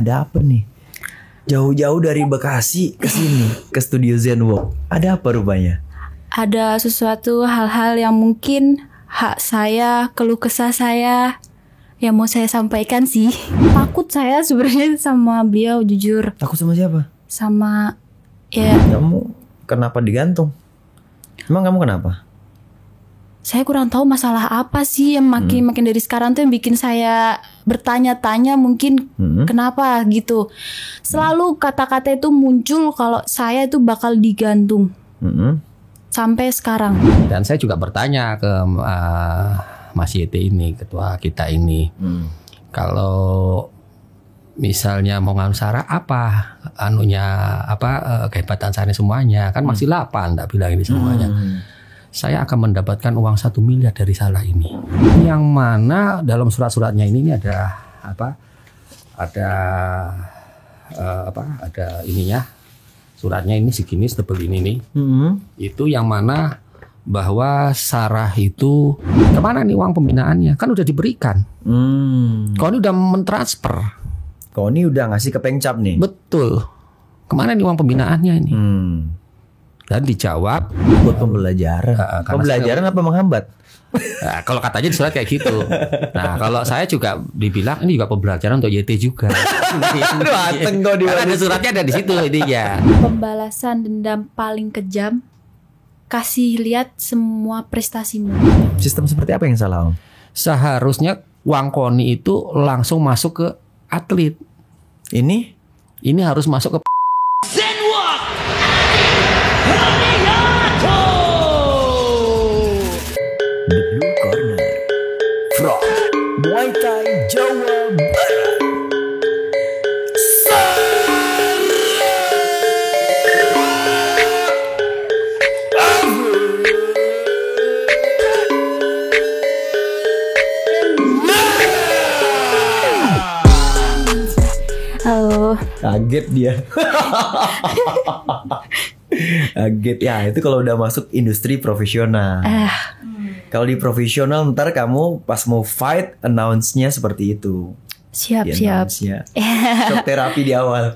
ada apa nih? Jauh-jauh dari Bekasi ke sini, ke studio Zenwalk. Ada apa rupanya? Ada sesuatu hal-hal yang mungkin hak saya, keluh kesah saya yang mau saya sampaikan sih. Takut saya sebenarnya sama beliau, jujur. Takut sama siapa? Sama ya, Kamu kenapa digantung? Emang kamu kenapa? saya kurang tahu masalah apa sih yang makin dari sekarang tuh yang bikin saya bertanya-tanya mungkin kenapa gitu. Selalu kata-kata itu muncul kalau saya itu bakal digantung. Sampai sekarang. Dan saya juga bertanya ke Mas Yete ini, ketua kita ini, kalau misalnya mau ngambil sarah apa kehebatan saya semuanya kan masih 8, tak bilang ini semuanya. Saya akan mendapatkan uang 1 miliar dari salah ini. Yang mana dalam surat-suratnya ini ada ininya. Suratnya ini segini, setebal ini nih. Itu yang mana bahwa Sarah itu kemana nih uang pembinaannya? Kan udah diberikan. Kau ini udah mentransfer. Kau ini udah ngasih ke Pengcap nih. Betul. Kemana nih uang pembinaannya ini? Dan dijawab buat pembelajaran. Pembelajaran apa menghambat? Nah, kalau katanya di surat kayak gitu. Nah, kalau saya juga dibilang ini juga pembelajaran untuk YT juga. Aduh, ateng kau di ada suratnya, ada di situ intinya. Pembalasan dendam paling kejam, kasih lihat semua prestasimu. Sistem seperti apa yang salah, Om? Seharusnya uang KONI itu langsung masuk ke atlet. Ini harus masuk ke Zenwalk. The Blue Corner from Muay Thai Jawa Barat. Halo. Kaget dia. Kaget ya, itu kalau udah masuk industri profesional. Kalau di profesional ntar kamu pas mau fight announce-nya seperti itu. Siap. Shock terapi di awal.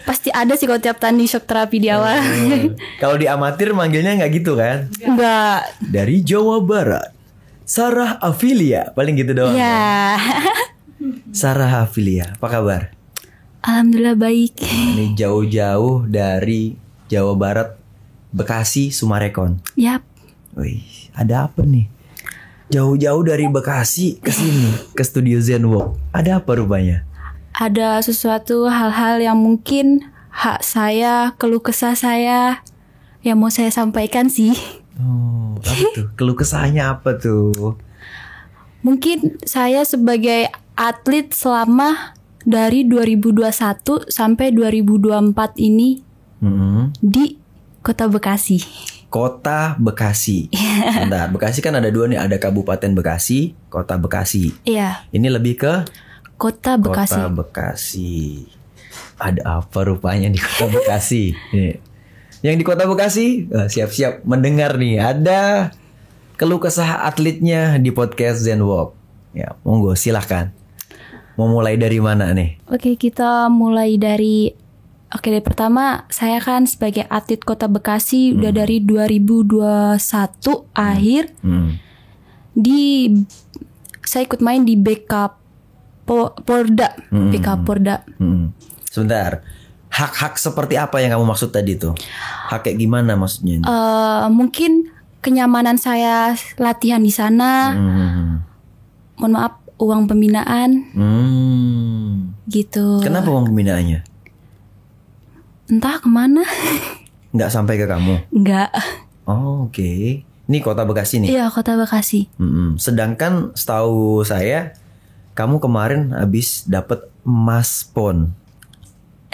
Pasti ada sih kalau tiap tanding shock terapi di awal. Kalau di amatir manggilnya nggak gitu kan? Enggak. Dari Jawa Barat, Sarah Afilia, paling gitu doang. Ya. Sarah Afilia, apa kabar? Alhamdulillah baik. Ini jauh-jauh dari Jawa Barat, Bekasi, Sumarekon. Yap. Wih, ada apa nih? Jauh-jauh dari Bekasi ke sini, ke studio Zenwalk. Ada apa rupanya? Ada sesuatu hal-hal yang mungkin hak saya, keluh kesah saya yang mau saya sampaikan sih. Oh, apa tuh? Keluh kesahnya apa tuh? Mungkin saya sebagai atlet selama dari 2021 sampai 2024 ini di Kota Bekasi. Kota Bekasi. Bentar, Bekasi kan ada 2 nih, ada Kabupaten Bekasi, Kota Bekasi. Iya. Ini lebih ke Kota Bekasi. Kota Bekasi. Ada apa rupanya di Kota Bekasi? Nih. Yang di Kota Bekasi, siap-siap mendengar nih, ada keluh kesah atletnya di podcast Zenwalk. Ya, monggo silahkan. Mau mulai dari mana nih? Oke, kita mulai dari dari pertama, saya kan sebagai atlet Kota Bekasi udah dari 2021 akhir. Saya ikut main di BK Porda. BK Porda. Sebentar. Hak-hak seperti apa yang kamu maksud tadi tuh? Hak kayak gimana maksudnya? Mungkin kenyamanan saya latihan di sana. Mohon maaf, uang pembinaan. Gitu. Kenapa uang pembinaannya? Entah kemana. Nggak sampai ke kamu? Nggak. Oh, oke. Ini Kota Bekasi nih? Iya, Kota Bekasi. Sedangkan setahu saya, kamu kemarin habis dapat emas pon.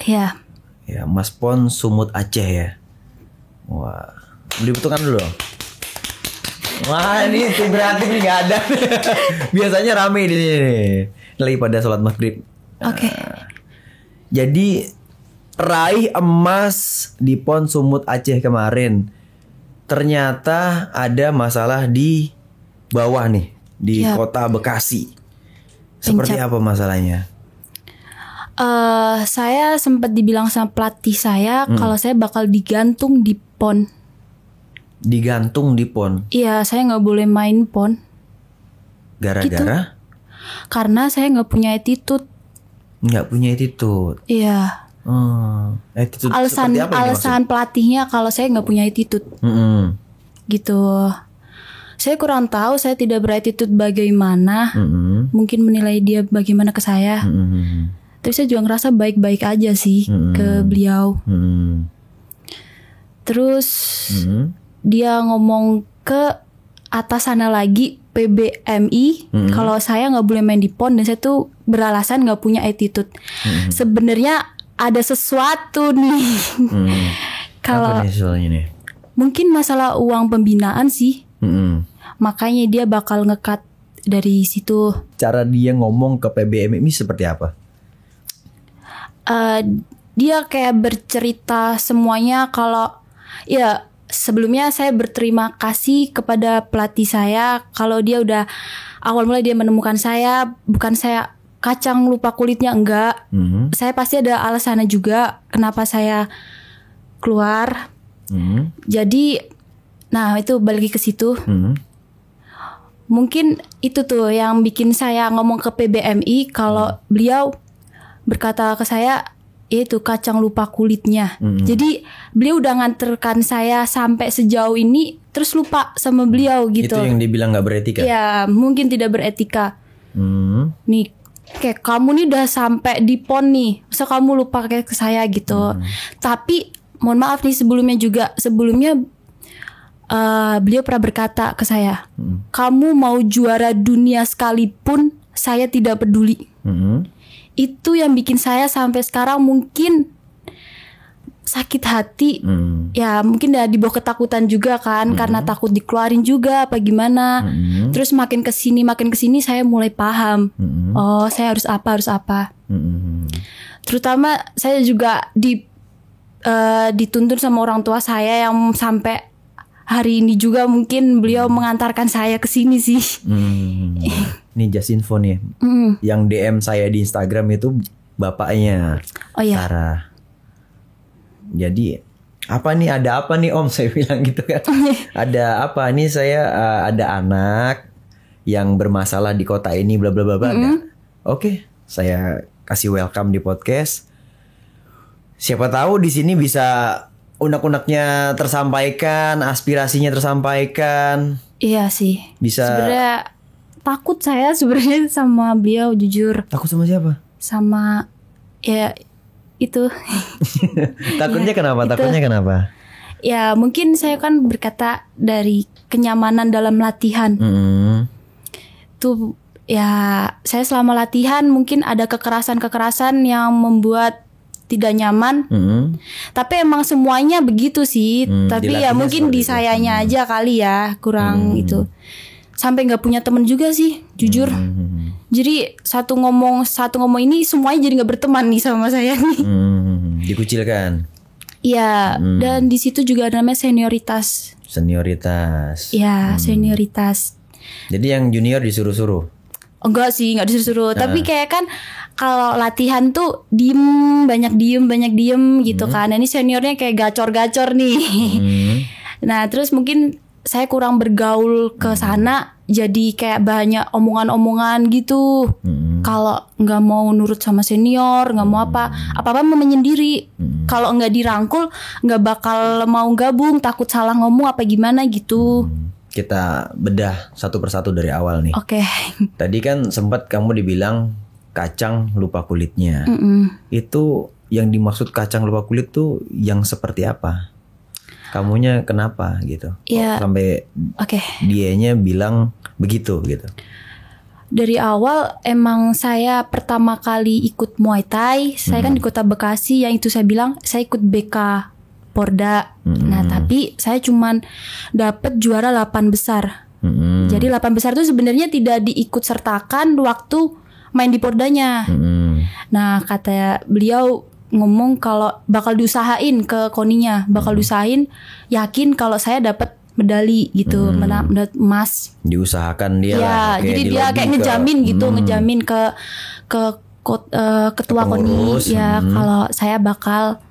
Iya. Ya, emas pon Sumut Aceh ya. Wah, dibutuhkan dulu dong. Wah, ini tim kreatif nih nggak ada. Biasanya rame di sini. Lagi pada sholat maghrib. Oke. Jadi raih emas di PON Sumut Aceh kemarin. Ternyata ada masalah di bawah nih, di Kota Bekasi. Seperti apa masalahnya? Saya sempat dibilang sama pelatih saya kalau saya bakal digantung di PON. Digantung di PON. Iya, saya nggak boleh main PON. Gara-gara? Karena saya nggak punya attitude. Nggak punya attitude. Iya. Attitude Alasan seperti apa ini alasan pelatihnya kalau saya nggak punya attitude. Gitu. Saya kurang tahu, saya tidak berattitude bagaimana. Mungkin menilai dia bagaimana ke saya. Tapi saya juga ngerasa baik-baik aja sih ke beliau. Terus dia ngomong ke atasannya lagi, PBMI, kalau saya nggak boleh main di PON dan saya tuh beralasan nggak punya attitude. Sebenarnya ada sesuatu nih. Kalau apa nih soalnya nih? mungkin masalah uang pembinaan sih. Makanya dia bakal nge-cut dari situ. Cara dia ngomong ke PBMI seperti apa? Dia kayak bercerita semuanya kalau ya sebelumnya saya berterima kasih kepada pelatih saya kalau dia udah awal mulai dia menemukan saya, bukan saya kacang lupa kulitnya, enggak. Saya pasti ada alasannya juga kenapa saya keluar. Jadi nah itu balik ke situ. Mungkin itu tuh yang bikin saya ngomong ke PBMI kalau beliau berkata ke saya itu kacang lupa kulitnya. Jadi beliau udah nganterkan saya sampai sejauh ini terus lupa sama beliau gitu. Itu yang dibilang nggak beretika? Ya mungkin tidak beretika. Nih kayak kamu nih udah sampai di PON nih, masa kamu lupa kayak ke saya gitu. Tapi mohon maaf nih sebelumnya beliau pernah berkata ke saya, kamu mau juara dunia sekalipun saya tidak peduli. Itu yang bikin saya sampai sekarang mungkin sakit hati. Ya mungkin udah dibawa ketakutan juga kan, karena takut dikeluarin juga apa gimana. Terus makin kesini saya mulai paham. Oh saya harus apa. Terutama saya juga dituntun sama orang tua saya yang sampai hari ini juga mungkin beliau mengantarkan saya ke sini sih. Nih just info nih. Yang DM saya di Instagram itu bapaknya Sarah. Jadi apa nih, ada apa nih Om, saya bilang gitu kan. Ada apa nih, saya ada anak yang bermasalah di kota ini bla bla bla bla. Oke, saya kasih welcome di podcast. Siapa tahu di sini bisa unek-uneknya tersampaikan, aspirasinya tersampaikan. Iya sih. Bisa. Sebenarnya takut saya sebenarnya sama beliau, jujur. Takut sama siapa? Sama ya itu. Takutnya Ya, kenapa? itu. Takutnya kenapa? Ya mungkin saya kan berkata dari kenyamanan dalam latihan. Tuh ya saya selama latihan mungkin ada kekerasan-kekerasan yang membuat tidak nyaman. Tapi emang semuanya begitu sih. Tapi ya mungkin di sayanya aja kali ya kurang itu. Sampai nggak punya temen juga sih, jujur. Jadi satu ngomong ini semuanya jadi nggak berteman nih sama saya nih. Dikucilkan. Iya. Dan di situ juga ada namanya senioritas. Ya senioritas. Jadi yang junior disuruh-suruh? Enggak sih, nggak disuruh-suruh. Tapi kayak kan kalau latihan tuh banyak diem gitu kan. Nah, ini seniornya kayak gacor-gacor nih. Nah terus mungkin saya kurang bergaul ke sana, jadi kayak banyak omongan-omongan gitu. Kalau nggak mau nurut sama senior, nggak mau apa-apa mau menyendiri. Kalau nggak dirangkul, nggak bakal mau gabung, takut salah ngomong apa gimana gitu. Kita bedah satu persatu dari awal nih. Oke. Tadi kan sempat kamu dibilang kacang lupa kulitnya. Itu yang dimaksud kacang lupa kulit tuh yang seperti apa? Kamunya kenapa gitu? Ya. Sampai dianya bilang begitu gitu. Dari awal emang saya pertama kali ikut Muay Thai, saya kan di Kota Bekasi, yang itu saya bilang saya ikut BK Porda. Nah, tapi saya cuman dapat juara 8 besar. Jadi 8 besar itu sebenarnya tidak diikut sertakan waktu main di Pordanya. Nah, kata beliau ngomong kalau bakal diusahain ke koninya, bakal diusahain, yakin kalau saya dapat medali gitu, medali emas. Diusahakan dia ya, lah. Jadi dia kayak ngejamin gitu, ngejamin ke ketua KONI Pengurus, ya kalau saya bakal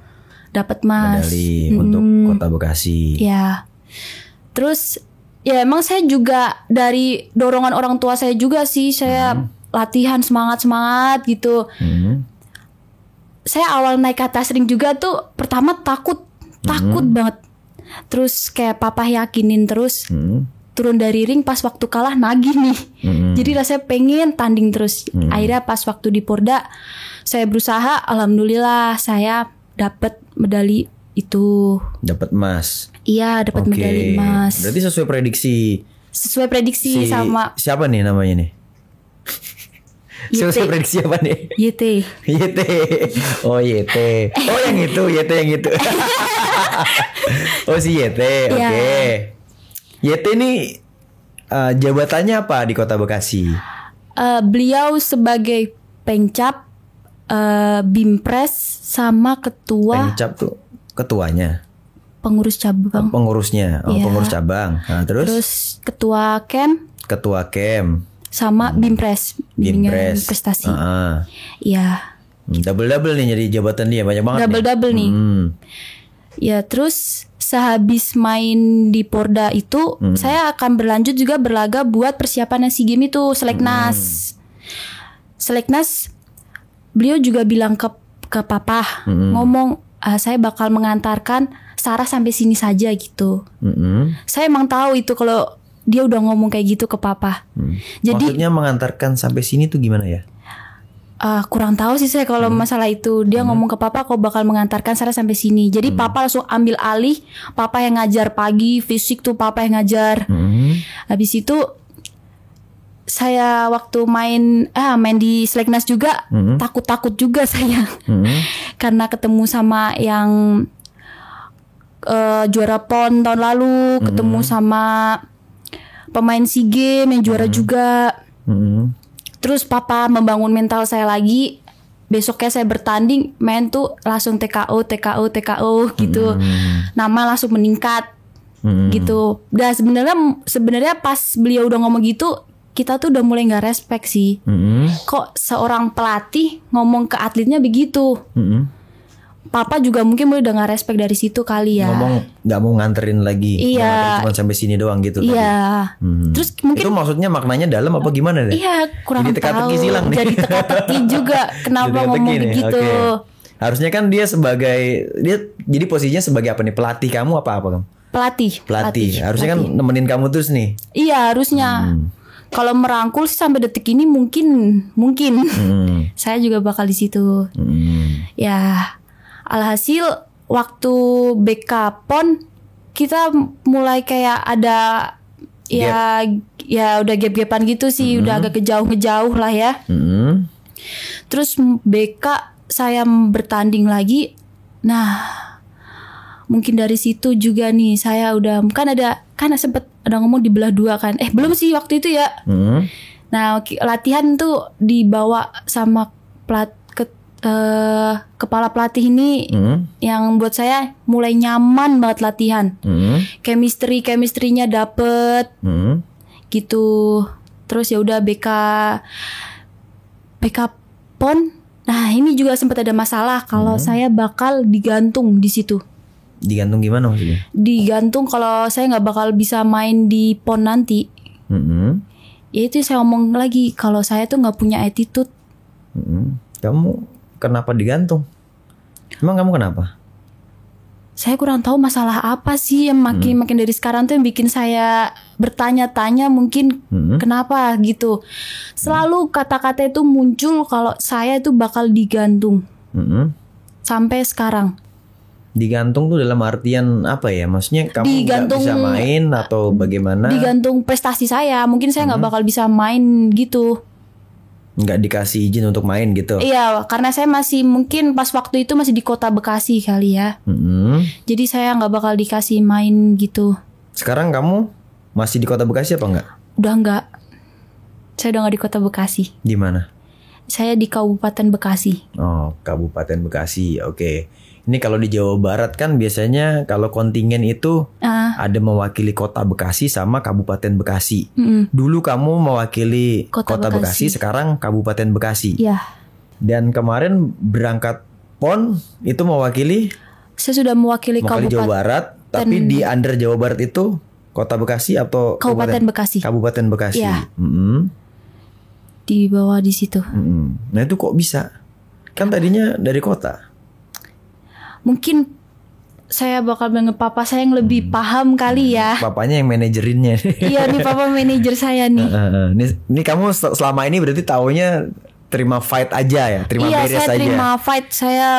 dapat emas. medali untuk Kota Bekasi. Ya. Terus ya emang saya juga dari dorongan orang tua saya juga sih saya latihan semangat gitu. Saya awal naik ke atas ring juga tuh pertama takut banget. Terus kayak papa yakinin terus turun dari ring pas waktu kalah nagih nih. Jadi rasanya pengen tanding terus. Akhirnya pas waktu di Porda saya berusaha, alhamdulillah saya dapat medali itu. Dapat emas. Iya, dapat medali emas. Berarti sesuai prediksi. Sesuai prediksi sama Siapa nih namanya nih? Sesuai prediksi apa nih? YT. YT. Oh YT. Oh yang itu, YT yang itu. Oh si YT. Oke. YT ini jabatannya apa di Kota Bekasi? Beliau sebagai Pengcap, Bimpres sama ketua Pengcap tuh ketuanya. pengurus cabang. Pengurusnya. Iya. Pengurus cabang. Nah, Terus ketua Kem ketua Kem. sama Bimpres, bimbingan Bimpres. prestasi. Ah. Iya. Double nih jadi jabatan dia banyak banget. Double nih. Ya, terus sehabis main di Porda itu saya akan berlanjut juga berlaga buat persiapan SEA Games itu, Seleknas. Seleknas beliau juga bilang ke papa, ngomong saya bakal mengantarkan Sarah sampai sini saja gitu. Saya emang tahu itu kalau dia udah ngomong kayak gitu ke papa. Jadi Maksudnya mengantarkan sampai sini tuh gimana ya? kurang tahu sih saya kalau masalah itu. Dia ngomong ke papa kok bakal mengantarkan Sarah sampai sini. Jadi papa langsung ambil alih. Papa yang ngajar pagi, fisik tuh papa yang ngajar. Habis itu saya waktu main di Seleknas juga takut juga saya. Karena ketemu sama yang juara PON tahun lalu, ketemu sama pemain SEA Games yang juara juga. Terus papa membangun mental saya lagi. Besoknya saya bertanding, main tuh langsung TKO gitu. Nama langsung meningkat gitu. Dan sebenarnya pas beliau udah ngomong gitu, kita tuh udah mulai nggak respect sih. Kok seorang pelatih ngomong ke atletnya begitu? Papa juga mungkin udah nggak respect dari situ kali ya. Ngomong nggak mau nganterin lagi. Iya. Cuma sampai sini doang gitu. Iya. Terus mungkin itu maksudnya maknanya dalam apa gimana deh? Iya, kurang Jadi teka-teki tahu. silang nih. Jadi teka-teki juga kenapa Jadi teka-teki ngomong nih, begitu. oke. Harusnya kan dia jadi posisinya sebagai apa nih? Pelatih kamu apa kamu? Pelatih. Harusnya kan nemenin kamu terus nih. Iya, harusnya. Kalau merangkul sih sampai detik ini mungkin saya juga bakal di situ. Ya, alhasil waktu BK PON kita mulai kayak ada ya udah gap-gapan gitu sih, udah agak ngejauh lah ya. Terus BK saya bertanding lagi. Nah, mungkin dari situ juga nih saya udah kan sempet ada ngomong dibelah dua kan. Belum sih waktu itu ya. Nah, latihan tuh dibawa sama kepala pelatih ini yang buat saya mulai nyaman banget latihan. Chemistry-nya dapet gitu. Terus ya udah BK PON. Nah, ini juga sempat ada masalah kalau saya bakal digantung di situ. Digantung gimana maksudnya? Digantung kalau saya nggak bakal bisa main di PON nanti. Ya itu saya ngomong lagi kalau saya tuh nggak punya attitude. Kamu kenapa digantung? Emang kamu kenapa? Saya kurang tahu masalah apa sih yang makin dari sekarang tuh yang bikin saya bertanya-tanya mungkin kenapa gitu. Selalu kata-kata itu muncul kalau saya itu bakal digantung. Sampai sekarang. Digantung tuh dalam artian apa ya? Maksudnya kamu nggak bisa main atau bagaimana? Digantung prestasi saya. Mungkin saya nggak bakal bisa main gitu. Nggak dikasih izin untuk main gitu? Iya, karena saya masih mungkin pas waktu itu masih di Kota Bekasi kali ya. Jadi saya nggak bakal dikasih main gitu. Sekarang kamu masih di Kota Bekasi apa enggak? Udah nggak. Saya udah nggak di Kota Bekasi. Di mana? Saya di Kabupaten Bekasi. Oh, Kabupaten Bekasi. Oke. Ini kalau di Jawa Barat kan biasanya kalau kontingen itu ada mewakili Kota Bekasi sama Kabupaten Bekasi. Dulu kamu mewakili Kota Bekasi, sekarang Kabupaten Bekasi. Iya. Dan kemarin berangkat PON itu mewakili Saya sudah mewakili Jawa kabupaten Barat, tapi di under Jawa Barat itu Kota Bekasi atau Kabupaten Bekasi. Kabupaten Bekasi. Iya. Mm-mm. Di bawah di situ. Mm-mm. Nah itu kok bisa? Kan tadinya dari kota. Mungkin saya bakal bilang ke papa saya yang lebih paham kali ya. Papanya yang manajerinnya. Iya nih papa manajer saya nih. Ini kamu selama ini berarti taunya terima fight aja ya, terima Iya beres saya aja. terima fight. Saya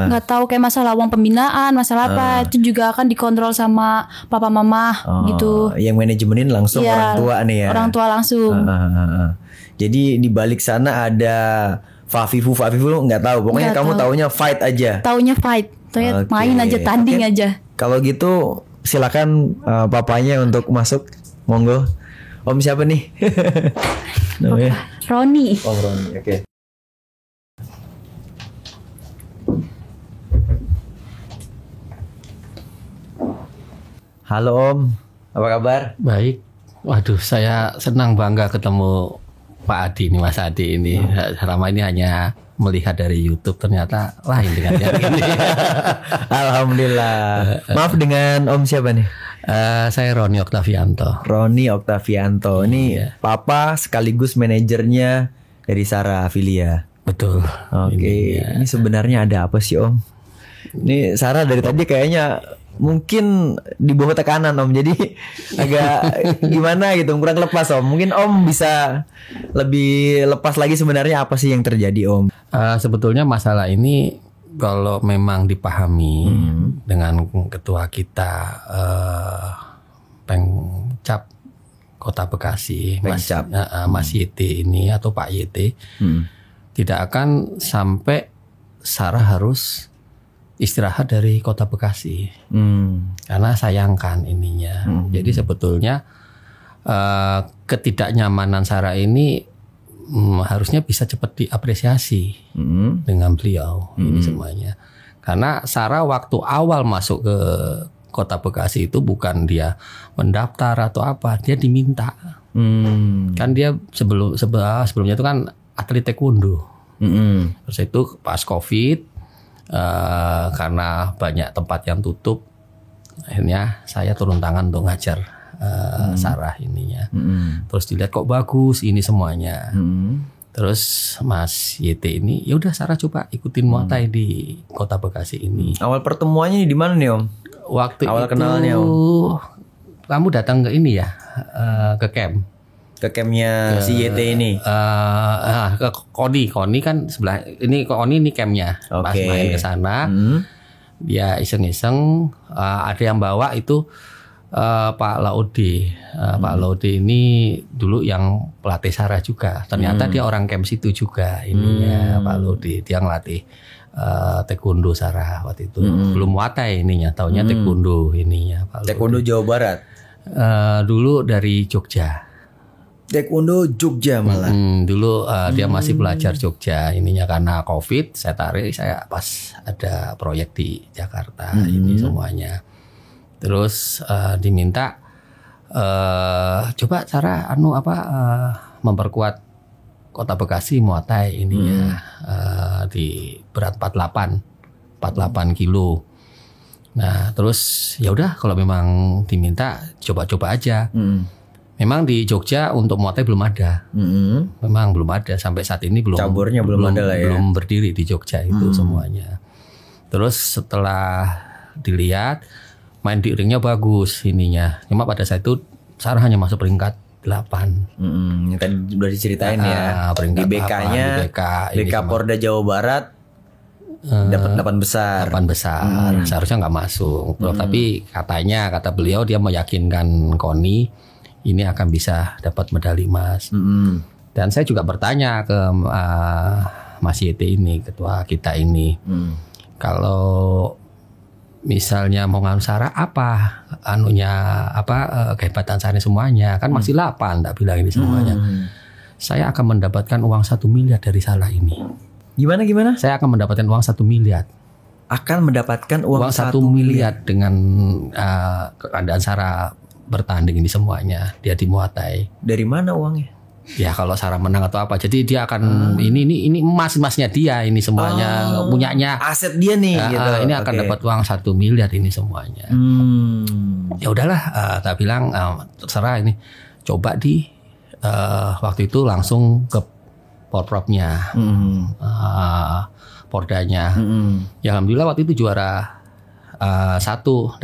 nggak tahu kayak masalah uang pembinaan, masalah apa itu juga akan dikontrol sama papa mama gitu. Yang manajemenin langsung Iya, orang tua nih ya. Orang tua langsung. Jadi di balik sana ada Fafifu nggak tahu. Pokoknya Nggak kamu tahu. taunya fight aja. Taunya fight. Taunya Oke. main aja, tanding Oke. aja. Kalau gitu silakan papanya untuk masuk. Monggo. Om siapa nih? Namanya? Roni. Om Roni. Oke. Halo Om, apa kabar? Baik. Waduh, saya senang bangga ketemu Pak Adi nih, Mas Adi ini. Selama ini hanya melihat dari YouTube, ternyata lain dengan yang ini. Alhamdulillah. Maaf dengan Om siapa nih? Saya Roni Oktavianto. Roni Oktavianto. Ini papa sekaligus manajernya dari Sarah Filia. Betul. Oke. Ini sebenarnya ada apa sih Om? Ini Sarah dari tadi kayaknya mungkin di bawah tekanan Om. Jadi agak gimana gitu, kurang lepas Om. Mungkin Om bisa lebih lepas lagi sebenarnya apa sih yang terjadi Om? Sebetulnya masalah ini kalau memang dipahami dengan ketua kita Pengcap Kota Bekasi, Pengcap. Mas Yete ini atau Pak Yete, tidak akan sampai Sarah harus istirahat dari Kota Bekasi, karena sayangkan ininya. Jadi sebetulnya ketidaknyamanan Sarah ini harusnya bisa cepat diapresiasi dengan beliau ini semuanya. Karena Sarah waktu awal masuk ke Kota Bekasi itu bukan dia mendaftar atau apa, dia diminta. Kan dia sebelumnya itu kan atlet taekwondo. Terus itu pas COVID, karena banyak tempat yang tutup, akhirnya saya turun tangan untuk ngajar Sarah ininya. Terus dilihat kok bagus ini semuanya. Terus Mas Yete ini, ya udah Sarah coba ikutin Muay Thai di Kota Bekasi ini. Awal pertemuannya di mana nih Om? Waktu Awal itu kenalnya, kamu datang ke ini ya, ke camp. Ke campnya si YT ini. Ke Koni kan sebelah ini, Koni ini campnya. Pas Oke. main ke sana, dia iseng-iseng, ada yang bawa itu Pak Laude. Pak Laude ini dulu yang pelatih Sarah juga. Ternyata dia orang camp situ juga ininya, Pak Laude. Dia ngelatih taekwondo Sarah waktu itu. Belum Muay Thai ininya, taunya taekwondo ininya Pak Laude. Taekwondo Jawa Barat. Dulu dari Jogja. Taekwondo Jogja malah. Dulu dia masih belajar Jogja ininya, karena COVID saya tarik, saya pas ada proyek di Jakarta ini semuanya. Terus diminta coba cara memperkuat Kota Bekasi Muay Thai ininya di berat 48 kilo. Nah, terus ya udah kalau memang diminta coba-coba aja. Memang di Jogja untuk Muay Thai belum ada. Memang belum ada sampai saat ini, belum. Caburnya belum ada lah ya. Belum berdiri di Jogja itu semuanya. Terus setelah dilihat main di ringnya bagus ininya. Cuma pada saat itu Sarah hanya masuk peringkat 8. Yang tadi udah diceritain ya. Peringkat Di BK-nya, di BK ini BK sama. Porda Jawa Barat dapat 8 besar. 8 besar. Seharusnya nggak masuk. Tapi kata beliau dia meyakinkan Koni ini akan bisa dapat medali emas. Dan saya juga bertanya ke Mas Yete ini, ketua kita ini, kalau misalnya mau nganu Sarah apa kehebatan Sarah semuanya, kan masih 8, tak bilang ini semuanya. Saya akan mendapatkan uang 1 miliar dari Sarah ini. Gimana? Saya akan mendapatkan uang 1 miliar. Akan mendapatkan uang 1 miliar dengan keadaan Sarah bertanding ini semuanya, dia di Muay Thai. Dari mana uangnya? Ya kalau Sarah menang atau apa, jadi dia akan ini emasnya dia ini semuanya punyanya. Aset dia nih. Gitu. Ini akan dapat uang 1 miliar ini semuanya. Ya udahlah, tak bilang terserah ini. Coba di waktu itu langsung ke Porprovnya, Pordanya. Ya alhamdulillah waktu itu juara 1,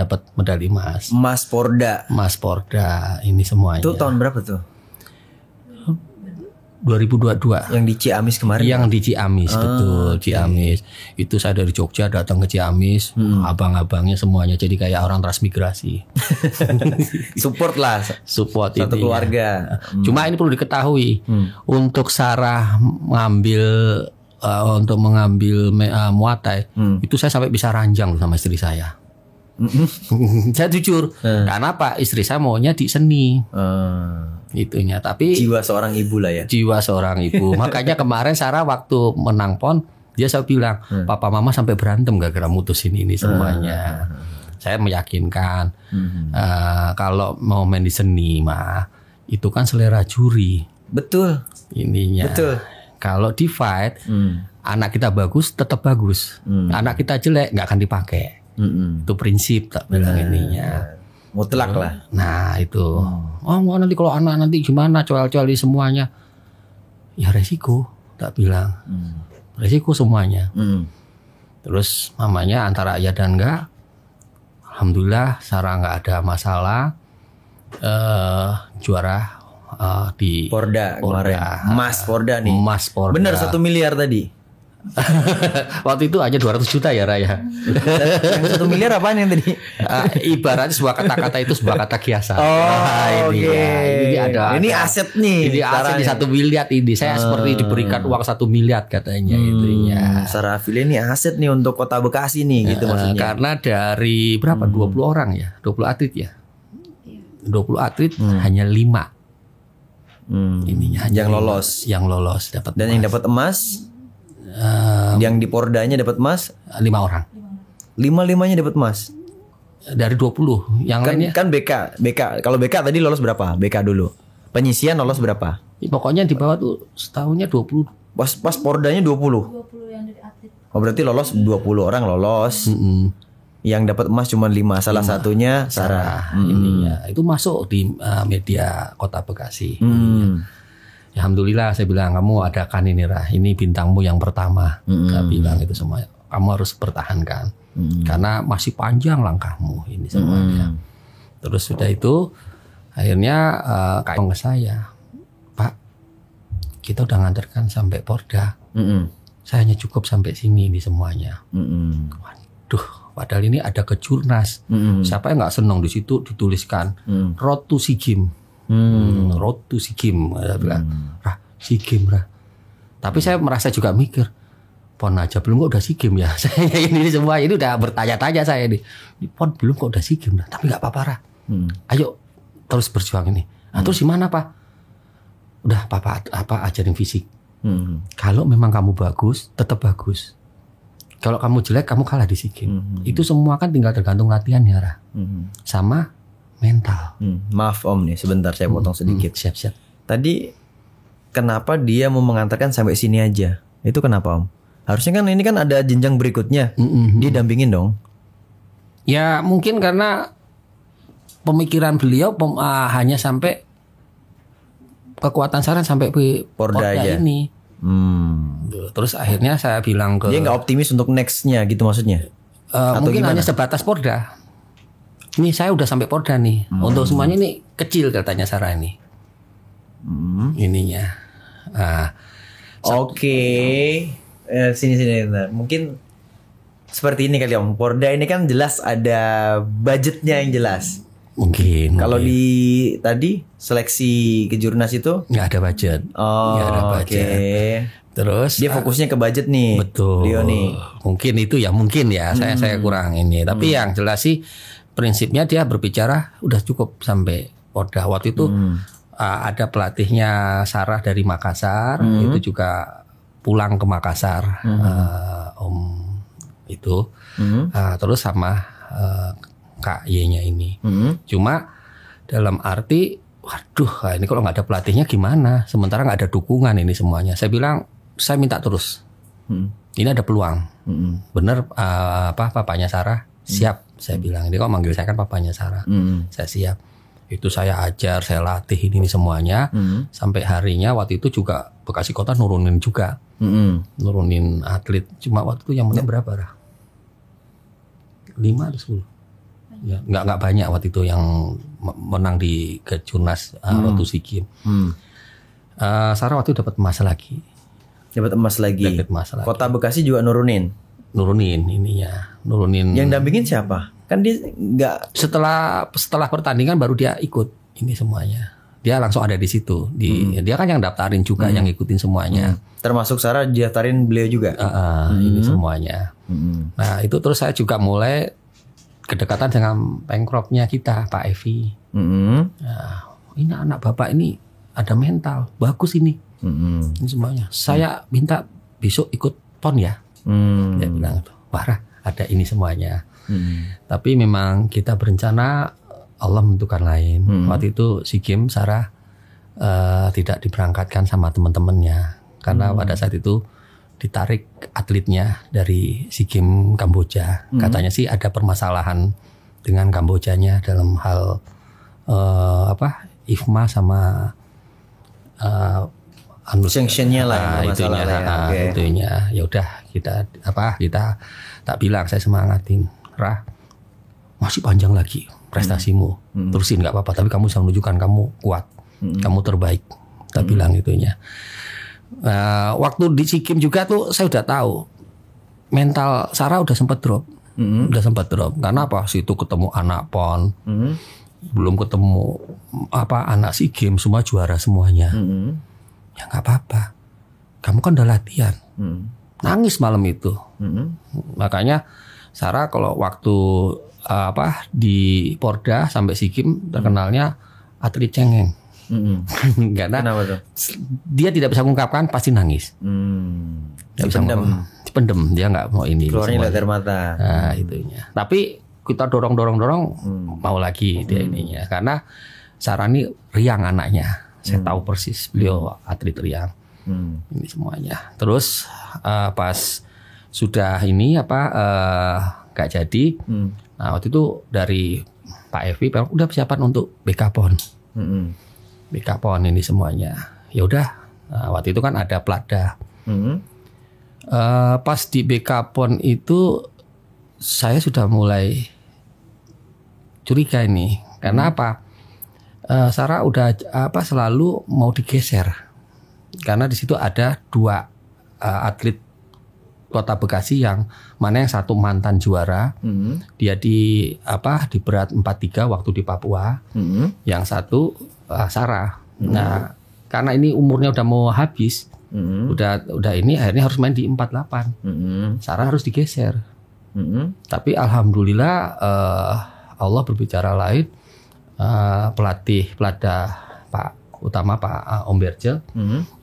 dapat medali emas. Mas Porda ini semuanya. Itu tahun berapa tuh? 2022. Yang di Ciamis kemarin. Yang di Ciamis, betul, Ciamis. Itu saya dari Jogja datang ke Ciamis, abang-abangnya semuanya jadi kayak orang transmigrasi. Support lah. Support satu ini, keluarga. Cuma ini perlu diketahui, untuk Sarah untuk mengambil Muay Thai, itu saya sampai bisa ranjang sama istri saya. Saya jujur, karena apa? Istri saya maunya di seni. Itunya, tapi jiwa seorang ibu lah ya. Jiwa seorang ibu. Makanya kemarin Sarah waktu menang PON, dia saya bilang, papa mama sampai berantem gara-gara mutusin ini semuanya. Saya meyakinkan, kalau mau main di seni mah itu kan selera juri. Betul. Ininya. Betul. Kalau di fight, anak kita bagus tetap bagus. Anak kita jelek nggak akan dipakai. Itu prinsip tak bilang ininya. Mutlak lah. Nah itu. Nanti kalau anak nanti gimana, coel-coel di semuanya. Ya resiko, tak bilang. Resiko semuanya. Terus mamanya antara iya dan enggak. Alhamdulillah Sarah nggak ada masalah. Juara di Porda kemarin. Mas Porda nih. Mas Porda. Bener 1 miliar tadi. Waktu itu aja 200 juta ya Raya. Yang 1 miliar apaan yang tadi? Ibaratnya sebuah kata-kata itu sebuah kata kiasan. Ini ya. Ini aset nih. Ini aset di 1 miliar ini. Saya seperti diberikan uang 1 miliar katanya itunya. Sarah Afili ini aset nih untuk Kota Bekasi nih gitu maksudnya. Karena dari berapa? 20 orang ya, 20 atlet ya. 20 atlet hanya 5. Ininya yang lolos dapat. Dan yang dapat emas yang di Pordanya dapat emas 5 orang. 5-5-nya dapat emas. Dari 20 yang lainnya kan BK. Kalau BK tadi lolos berapa? BK dulu. Penyisian lolos berapa? Pokoknya di bawah tuh setahunnya 20. Pas Pordanya 20. 20 yang dari atlet. Oh berarti lolos 20 orang lolos. Yang dapat emas cuma 5. Salah satunya Sarah. Ininya. Itu masuk di media Kota Bekasi. Ya, alhamdulillah saya bilang kamu adakan ini Rah, ini bintangmu yang pertama. Saya bilang itu semua. Kamu harus pertahankan. Karena masih panjang langkahmu ini semuanya. Terus sudah itu akhirnya kayak ke saya, Pak, kita udah ngantarkan sampai Porda. Saya hanya cukup sampai sini ini semuanya. Waduh, padahal ini ada kejurnas. Siapa yang nggak senang di situ dituliskan Road to SEA Games. Road to SEA Games. Saya bilang, Rah, SEA Games Rah. Tapi saya merasa juga mikir, PON aja belum kok udah SEA Games ya. Saya ini semua ini udah bertanya-tanya saya nih. PON belum kok udah SEA Games. Tapi nggak apa-apa Rah. Ayo terus berjuang ini. Nah, terus gimana Pak? Udah Papa ajarin fisik. Kalau memang kamu bagus, tetap bagus. Kalau kamu jelek, kamu kalah di SEA Games. Itu semua kan tinggal tergantung latihan ya Rah. Sama mental. Maaf Om nih, sebentar saya potong sedikit. Siap. Tadi kenapa dia mau mengantarkan sampai sini aja? Itu kenapa Om? Harusnya kan ini kan ada jenjang berikutnya. Dia dampingin dong. Ya mungkin karena pemikiran beliau hanya sampai kekuatan Sarah sampai Porda aja ini. Terus akhirnya saya bilang ke dia nggak optimis untuk nextnya gitu maksudnya. Mungkin gimana? Hanya sebatas Porda. Ini saya udah sampai Porda nih. Untuk semuanya ini kecil katanya Sarah ini. Ininya. Oke. Sini. Mungkin seperti ini kali Om. Porda ini kan jelas ada budgetnya yang jelas. Mungkin. Kalau di tadi seleksi kejurnas itu nggak ada budget. Nggak ada budget. Okay. Terus dia fokusnya ke budget nih. Betul. Rio nih. Mungkin itu ya mungkin ya. Saya kurang ini. Tapi yang jelas sih prinsipnya dia berbicara udah cukup sampai Porda. Waktu itu ada pelatihnya Sarah dari Makassar, itu juga pulang ke Makassar, Om itu, terus sama Kak Y-nya ini. Cuma dalam arti waduh, ini kalau nggak ada pelatihnya gimana? Sementara nggak ada dukungan ini semuanya. Saya bilang, saya minta terus. Ini ada peluang. Bener papanya Sarah siap. Saya bilang, ini kok manggil saya kan papanya Sarah. Saya siap. Itu saya ajar, saya latih ini semuanya. Sampai harinya waktu itu juga Bekasi Kota nurunin juga. Nurunin atlet. Cuma waktu itu yang menang berapa Rah? 5 atau 10? Ya, nggak banyak waktu itu yang menang di Kejurnas waktu SEA Games. Sarah waktu itu dapat emas lagi. Dapat emas lagi. Kota Bekasi juga nurunin ininya, nurunin. Yang dampingin siapa? Kan dia nggak setelah pertandingan baru dia ikut ini semuanya. Dia langsung ada di situ. Dia kan yang daftarin juga, yang ngikutin semuanya. Termasuk Sarah daftarin beliau juga. Ini semuanya. Nah itu terus saya juga mulai kedekatan dengan pengkropnya kita, Pak Evi. Nah, ini anak bapak ini ada mental, bagus ini. Ini semuanya. Saya minta besok ikut PON ya. Dia bilang itu, wah ada ini semuanya. Tapi memang kita berencana, Allah menentukan lain. Waktu itu SEA Games Sarah tidak diberangkatkan sama teman-temannya karena pada saat itu ditarik atletnya dari SEA Games Kamboja. Katanya sih ada permasalahan dengan Kambojanya dalam hal IFMA sama sanctionnya lah, itunya. Ya udah kita tak bilang, saya semangatin, Rah masih panjang lagi prestasimu, terusin nggak apa-apa, tapi kamu bisa menunjukkan kamu kuat, kamu terbaik. Tak bilang itunya. Waktu di SEA Games juga tuh saya udah tahu mental Sarah udah sempat drop, karena apa? Situ ketemu anak PON, belum ketemu anak SEA Games, semua juara semuanya. Ya nggak apa-apa, kamu kan udah latihan. Nangis malam itu. Makanya Sarah kalau waktu di Porda sampai SEA Games terkenalnya atlet cengeng. Karena dia tidak bisa mengungkapkan, pasti nangis. Dipendem, dia nggak mau ini. Keluarnya dari air mata. Nah, itunya. Tapi kita dorong mau lagi dia ininya. Karena Sarah ini riang anaknya. Saya tahu persis beliau atlet riang. Ini semuanya. Terus pas sudah ini nggak jadi. Nah waktu itu dari Pak Evi udah persiapan untuk BK PON. BK PON ini semuanya. Ya udah, waktu itu kan ada Platda. Pas di BK PON itu saya sudah mulai curiga ini. Karena apa? Sarah udah selalu mau digeser. Karena di situ ada 2 atlet Kota Bekasi yang mana yang satu mantan juara, dia di berat 43 waktu di Papua, yang satu Sarah. Nah, karena ini umurnya udah mau habis, udah ini akhirnya harus main di 48. Sarah harus digeser. Tapi alhamdulillah Allah berbicara lain. Pelatih Platda Pak Om Berjel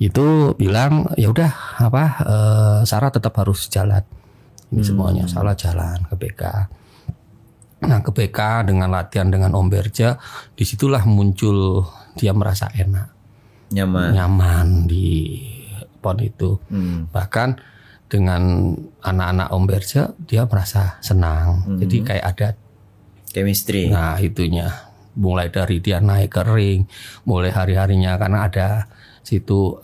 itu bilang ya udah Sarah tetap harus jalan ini semuanya, salah jalan ke BK. Nah ke BK dengan latihan dengan Om Berjel, disitulah muncul dia merasa enak, nyaman di PON itu. Bahkan dengan anak-anak Om Berjel dia merasa senang. Jadi kayak ada chemistry. Nah itunya. Mulai dari dia naik ke ring, mulai hari-harinya karena ada situ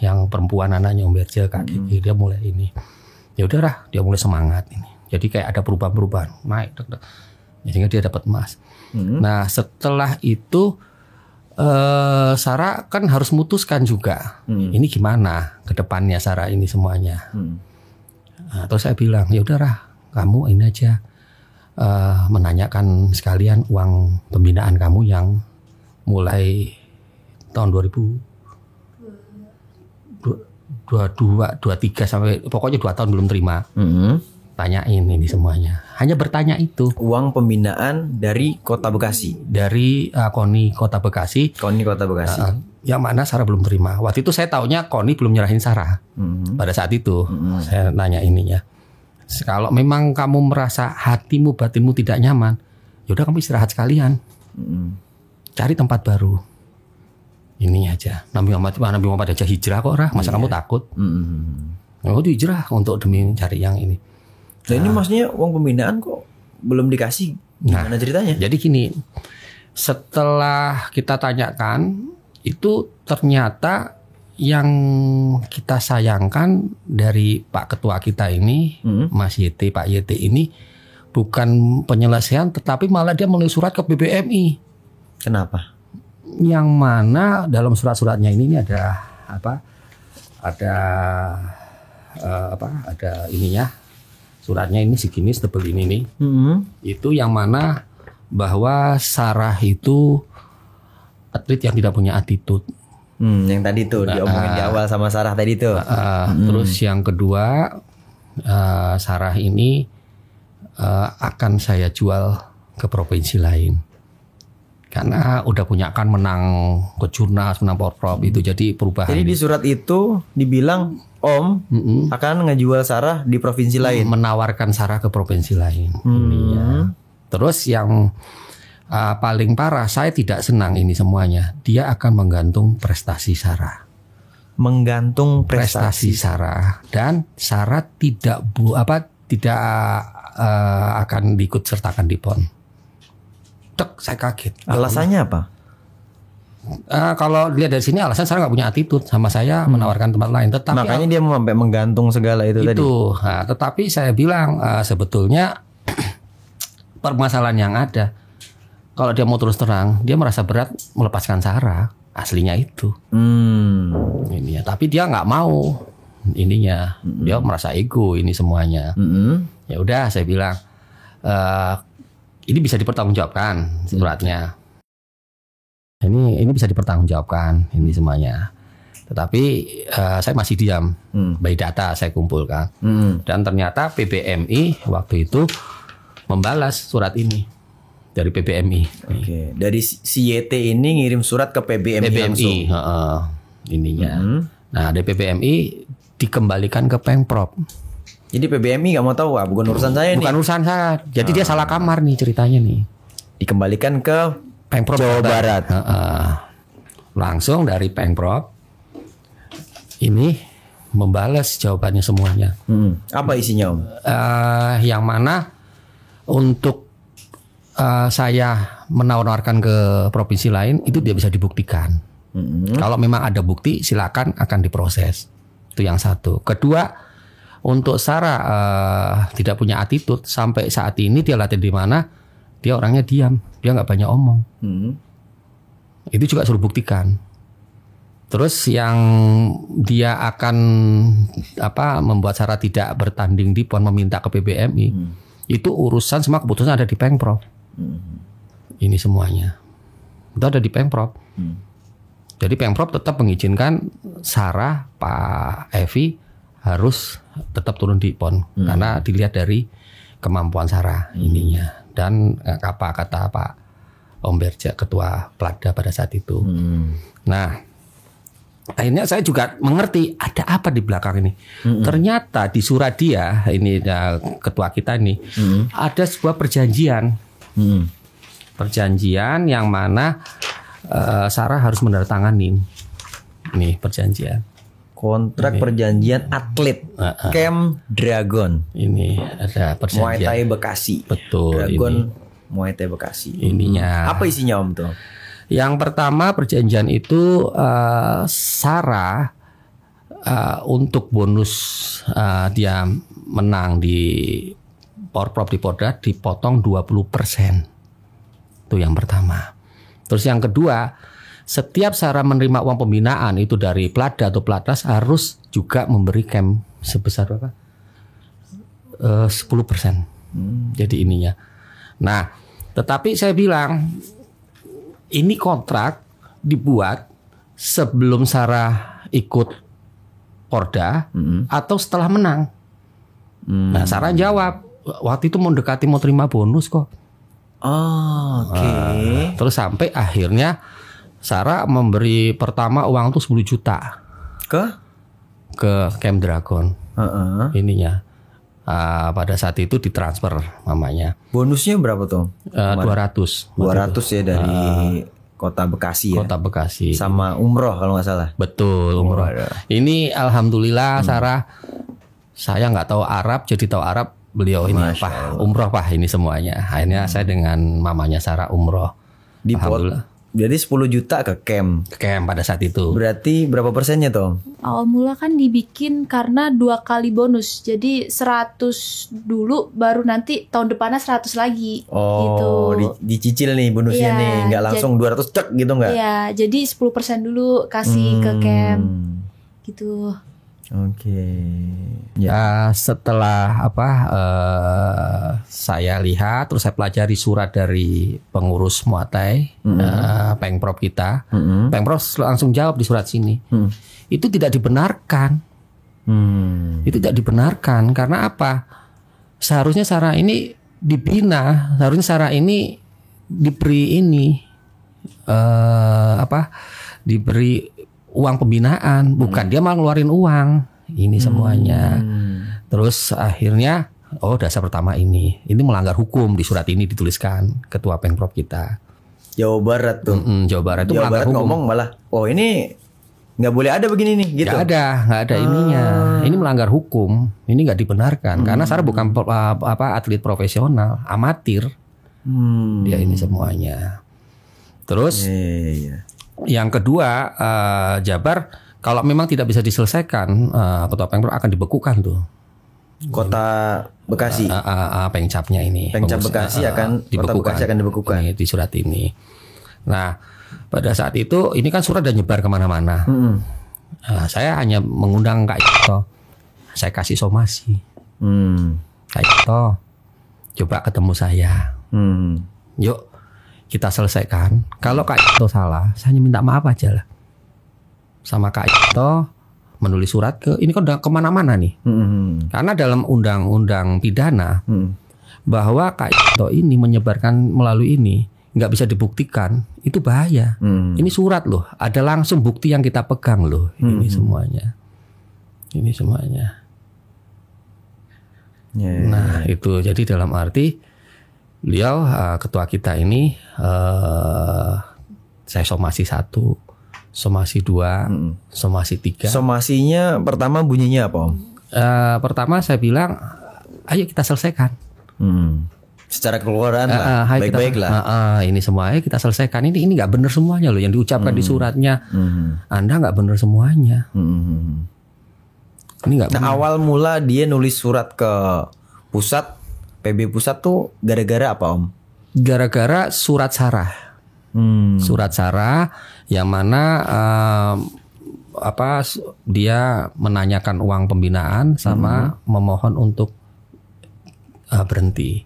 yang perempuan anaknya Om Berjel Kak Kiki, dia mulai ini. Ya udahlah, dia mulai semangat ini. Jadi kayak ada perubahan-perubahan, naik sehingga dia dapat emas. Nah, setelah itu Sarah kan harus memutuskan juga. Ini gimana ke depannya Sarah ini semuanya. Nah, terus saya bilang, ya udahlah, kamu ini aja menanyakan sekalian uang pembinaan kamu yang mulai tahun 2022, 23 sampai pokoknya 2 tahun belum terima. Tanyain ini semuanya. Hanya bertanya itu. Uang pembinaan dari Kota Bekasi. Dari KONI Kota Bekasi. KONI Kota Bekasi. Yang mana Sarah belum terima. Waktu itu saya taunya KONI belum nyerahin Sarah. Pada saat itu saya nanya ininya. Kalau memang kamu merasa hatimu batinmu tidak nyaman, yaudah kamu istirahat sekalian. cari tempat baru. Ini aja. Nabi Muhammad aja hijrah kok, masa kamu takut? Oh, hijrah untuk demi cari yang ini. Nah, ini maksudnya uang pembinaan kok belum dikasih? Gimana ceritanya? Jadi gini, setelah kita tanyakan, itu ternyata yang kita sayangkan dari Pak Ketua kita ini, Mas YT, Pak YT ini bukan penyelesaian, tetapi malah dia menulis surat ke BBMI. Kenapa? Yang mana dalam surat-suratnya ini ada apa? Ada ininya. Suratnya ini segini, setebal ini nih. Itu yang mana bahwa Sarah itu atlet yang tidak punya attitude. Yang tadi tuh diomongin di awal sama Sarah tadi tuh. Terus yang kedua, Sarah ini akan saya jual ke provinsi lain. Karena udah punya kan menang Kejurnas, menang Porprov itu, jadi perubahan. Jadi di surat itu dibilang Om akan ngejual Sarah di provinsi lain. Menawarkan Sarah ke provinsi lain. Ini ya. Terus yang paling parah, saya tidak senang ini semuanya. Dia akan menggantung prestasi Sarah. Menggantung prestasi Sarah, dan Sarah tidak akan diikut sertakan di PON. Saya kaget. Alasannya apa? Kalau dilihat dari sini alasan Sarah nggak punya attitude sama saya, menawarkan tempat lain. Tetapi makanya dia mau sampai menggantung segala itu tadi. Nah, tetapi saya bilang sebetulnya permasalahan yang ada, kalau dia mau terus terang, dia merasa berat melepaskan Sarah, aslinya itu. Ini ya, tapi dia nggak mau ininya, dia merasa ego ini semuanya. Ya udah, saya bilang ini bisa dipertanggungjawabkan suratnya. Ini bisa dipertanggungjawabkan ini semuanya. Tetapi saya masih diam. By data saya kumpulkan. Dan ternyata PBMI waktu itu membalas surat ini dari PBMI. Oke, dari si YT ini ngirim surat ke PBMI langsung. Ininya. Nah, dari PBMI dikembalikan ke Pemprov. Jadi PBMI nggak mau tahu, bukan urusan saya nih. Bukan urusan saya. Jadi dia salah kamar nih ceritanya nih. Dikembalikan ke Pemprov Jawa Barat. Langsung dari Pemprov ini membalas jawabannya semuanya. Apa isinya, Om? Yang mana untuk saya menawarkan ke provinsi lain itu tidak bisa dibuktikan. Kalau memang ada bukti silakan akan diproses. Itu yang satu. Kedua, untuk Sarah tidak punya attitude, sampai saat ini dia latih di mana dia orangnya diam, dia nggak banyak omong. Itu juga suruh buktikan. Terus yang dia akan membuat Sarah tidak bertanding di PON, meminta ke PBMI, itu urusan semua keputusan ada di Pemprov. Ini semuanya itu ada di Pemprov. Jadi Pemprov tetap mengizinkan Sarah, Pak Evi harus tetap turun di PON karena dilihat dari kemampuan Sarah ininya, dan apa kata Pak Om Berja, ketua Plada pada saat itu. Nah, akhirnya saya juga mengerti ada apa di belakang ini. Ternyata di surat dia ini, ketua kita ini, ada sebuah perjanjian. Perjanjian yang mana Sarah harus menandatangani. Nih perjanjian. Kontrak perjanjian atlet Camp Dragon. Ini ada perjanjian. Muay Thai Bekasi. Betul. Dragon ini. Muay Thai Bekasi. Ininya. Apa isinya, Om tuh? Yang pertama perjanjian itu Sarah untuk bonus dia menang di Porprov di Porda dipotong 20%. Itu yang pertama. Terus yang kedua, setiap Sarah menerima uang pembinaan itu dari Plada atau Platnas harus juga memberi camp sebesar berapa? 10%. Jadi ininya. Nah, tetapi saya bilang ini kontrak dibuat sebelum Sarah ikut Porda atau setelah menang. Nah, Sarah jawab waktu itu mau dekati mau terima bonus kok. Oke. Terus sampai akhirnya Sarah memberi pertama uang tuh 10 juta ke Camp Dragon. Ininya pada saat itu ditransfer mamanya. Bonusnya berapa tuh? 200. 200 ya dari Kota Bekasi ya. Kota Bekasi. Sama umroh kalau nggak salah. Betul, umroh. Ini alhamdulillah Sarah, saya nggak tahu Arab jadi tahu Arab. Beliau ini apa? Umroh Pak ini semuanya. Akhirnya saya dengan mamanya Sarah umroh. Alhamdulillah. Jadi 10 juta ke camp. Pada saat itu. Berarti berapa persennya Tom? Awal mula kan dibikin karena 2 kali bonus. Jadi 100 dulu baru nanti tahun depannya 100 lagi. Oh, gitu. Dicicil nih bonusnya Iya, nih, nggak langsung 200 cek gitu nggak? Iya, jadi 10% dulu kasih ke camp. Gitu. Oke. Setelah saya lihat terus saya pelajari surat dari pengurus Muatai, Pengprov kita. Pengprov langsung jawab di surat sini. Itu tidak dibenarkan. Itu tidak dibenarkan karena apa? Seharusnya Sarah ini dibina, seharusnya Sarah ini diberi diberi uang pembinaan, bukan dia malah ngeluarin uang. Ini semuanya. Terus akhirnya dasar pertama ini melanggar hukum, di surat ini dituliskan ketua Pengprov kita. Jawa Barat tuh. Jawa Barat itu Jawa melanggar Barat hukum. ngomong malah, ini nggak boleh ada begini nih, gitu. Nggak ada ininya. Ini melanggar hukum. Ini nggak dibenarkan karena Sarah bukan atlet profesional, amatir. Dia ini semuanya. Terus yang kedua, Jabar kalau memang tidak bisa diselesaikan, ketua Pengprov akan dibekukan tuh. Kota Bekasi. Pengcapnya ini. Pengcap Bekasi akan dibekukan. Kota Bekasi akan dibekukan. Ini, di surat ini. Nah, pada saat itu ini kan surat udah nyebar kemana-mana. Saya hanya mengundang Kak Ito. Saya kasih somasi. Kak Ito, coba ketemu saya. Yuk kita selesaikan. Kalau Kak Ito salah, saya hanya minta maaf aja lah. Sama Kak Ito menulis surat ini kan udah kemana-mana nih. Karena dalam undang-undang pidana bahwa Kak Ito ini menyebarkan melalui ini nggak bisa dibuktikan, itu bahaya. Ini surat loh, ada langsung bukti yang kita pegang loh. Ini semuanya. Nah itu jadi dalam arti beliau ketua kita ini saya somasi 1, somasi 2, somasi 3. Somasinya pertama bunyinya apa Om? Pertama saya bilang ayo kita selesaikan. Secara kekeluargaan baik-baik lah. Ini semua ayo kita selesaikan. Ini nggak benar semuanya loh yang diucapkan di suratnya. Anda nggak benar semuanya. Ini nggak benar. Nah, awal mula dia nulis surat ke pusat, PB pusat tuh gara-gara apa Om? Gara-gara surat Sarah. Surat Sarah yang mana dia menanyakan uang pembinaan sama memohon untuk berhenti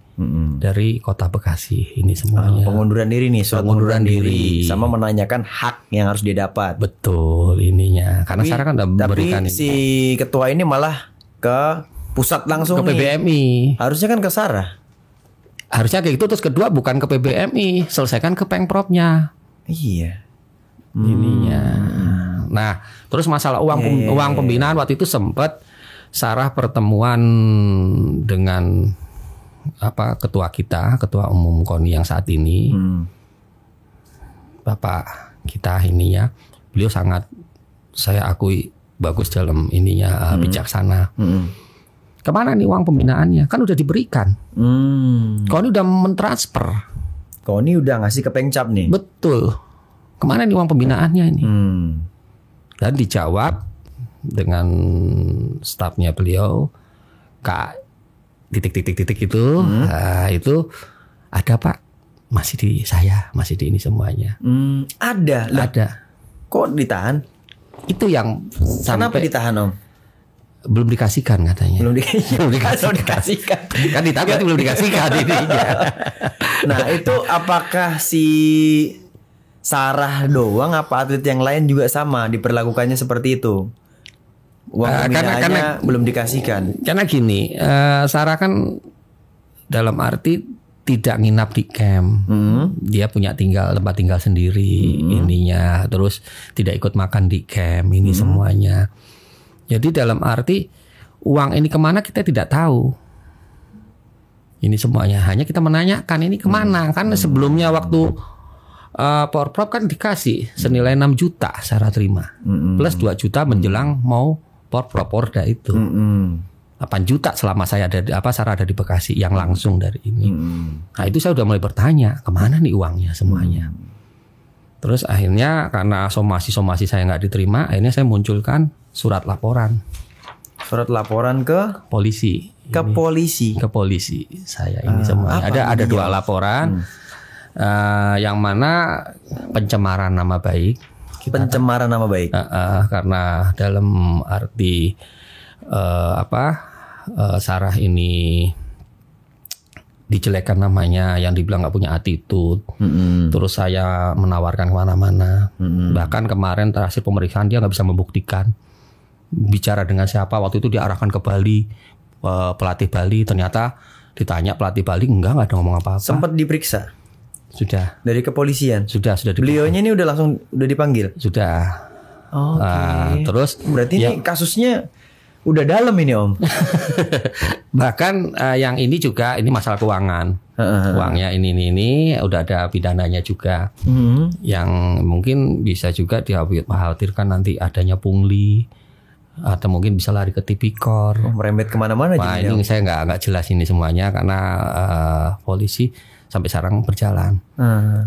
dari Kota Bekasi. Ini semuanya pengunduran diri nih, surat pengunduran diri sama menanyakan hak yang harus dia dapat. Betul ininya. Karena Sarah kan udah memberikan si ketua ini malah ke pusat langsung ke PBMI. Harusnya kan ke Sarah. Harusnya kayak gitu. Terus kedua bukan ke PBMI, selesaikan ke Pengprovnya. Iya. Ininya. Nah, terus masalah uang pembinaan waktu itu sempat Sarah pertemuan dengan ketua kita, ketua umum KONI yang saat ini. Bapak kita ininya, beliau sangat saya akui bagus dalam ininya, bijaksana. Kemana nih uang pembinaannya? Kan udah diberikan. KONI udah mentransfer. KONI udah ngasih ke Pengcap nih. Betul. Kemana nih uang pembinaannya ini? Dan dijawab dengan stafnya beliau, Kak titik itu, itu ada Pak, masih di saya, masih di ini semuanya. Ada. Kok ditahan? Itu yang kenapa sampai ditahan Om? Belum dikasihkan katanya. Belum dikasihkan. Kan ditanya belum dikasihkan ininya. Nah itu apakah si Sarah doang apa atlet yang lain juga sama diperlakukannya seperti itu? Uang pembinaannya belum dikasihkan. Karena gini, Sarah kan dalam arti tidak nginap di camp. Dia punya tempat tinggal sendiri ininya. Terus tidak ikut makan di camp ini semuanya. Jadi dalam arti uang ini kemana kita tidak tahu. Ini semuanya hanya kita menanyakan ini kemana. Kan sebelumnya waktu Porprov kan dikasih senilai 6 juta secara terima. Plus 2 juta menjelang mau Porda itu. 8 juta selama saya Sarah ada di Bekasi yang langsung dari ini. Nah itu saya udah mulai bertanya kemana nih uangnya semuanya. Terus akhirnya karena somasi saya nggak diterima, akhirnya saya munculkan surat laporan. Surat laporan ke polisi. Ke polisi. Ke polisi saya ini semua. Ada 2 laporan. Yang mana pencemaran nama baik. Pencemaran nama baik. Karena dalam arti Sarah ini dijelekkan namanya, yang dibilang nggak punya attitude. Terus saya menawarkan kemana-mana. Bahkan kemarin terakhir pemeriksaan dia nggak bisa membuktikan bicara dengan siapa. Waktu itu diarahkan ke Bali, pelatih Bali. Ternyata ditanya pelatih Bali nggak ada ngomong apa-apa. Sempat diperiksa. Sudah. Dari kepolisian. Sudah dipanggil. Beliaunya ini udah dipanggil. Sudah. Oke. Terus berarti ini kasusnya udah dalam ini Om. Bahkan yang ini juga ini masalah keuangan. Uangnya ini udah ada pidananya juga. Yang mungkin bisa juga dikhawatirkan nanti adanya pungli atau mungkin bisa lari ke tipikor. Merembet kemana-mana. Nah ini saya nggak jelas ini semuanya karena polisi sampai sekarang berjalan.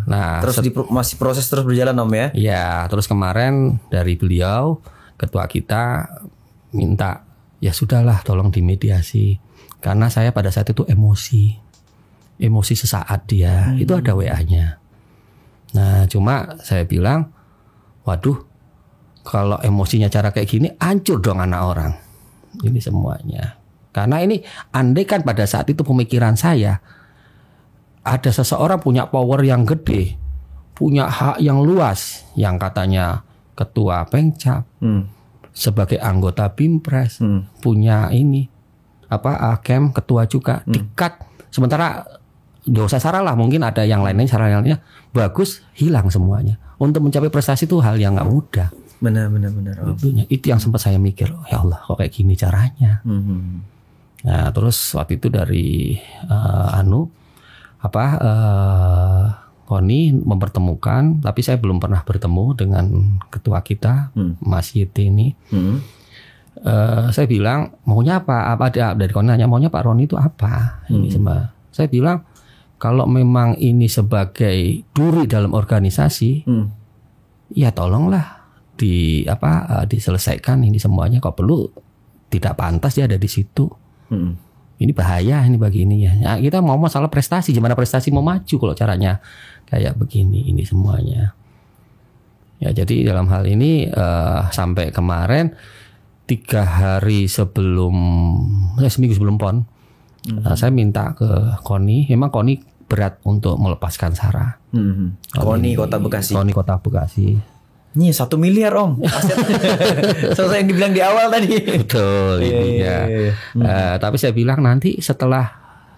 Nah, terus masih proses terus berjalan Om ya? Iya, terus kemarin dari beliau ketua kita minta ya sudahlah tolong dimediasi karena saya pada saat itu emosi sesaat dia itu ada WA-nya. Nah, cuma saya bilang, waduh, kalau emosinya cara kayak gini hancur dong anak orang. Ini semuanya. Karena ini andai kan pada saat itu pemikiran saya ada seseorang punya power yang gede, punya hak yang luas, yang katanya ketua Pengcap, sebagai anggota Bimpres, punya ini Akem ketua juga, dikat. Sementara nggak usah Sarah lah, mungkin ada yang lainnya lainnya bagus, hilang semuanya. Untuk mencapai prestasi itu hal yang nggak mudah. Benar. Itu yang sempat saya mikir, ya Allah kok kayak gini caranya. Nah terus waktu itu dari Koni mempertemukan, tapi saya belum pernah bertemu dengan ketua kita, Mas Yeti ini. Saya bilang maunya apa? Dari Koni nanya maunya Pak Roni itu apa? Ini semua. Saya bilang kalau memang ini sebagai duri dalam organisasi, ya tolonglah diselesaikan ini semuanya. Kalau perlu tidak pantas dia ada di situ. Ini bahaya ini bagi ini ya. Nah, kita mau masalah prestasi, gimana prestasi mau maju kalau caranya kayak begini ini semuanya. Ya jadi dalam hal ini sampai kemarin 3 hari sebelum seminggu sebelum PON, saya minta ke Koni, memang Koni berat untuk melepaskan Sarah. Koni Kota Bekasi. Koni Kota Bekasi. Ini 1 miliar Om. Selesai yang dibilang di awal tadi. Betul ini ya. Tapi saya bilang nanti setelah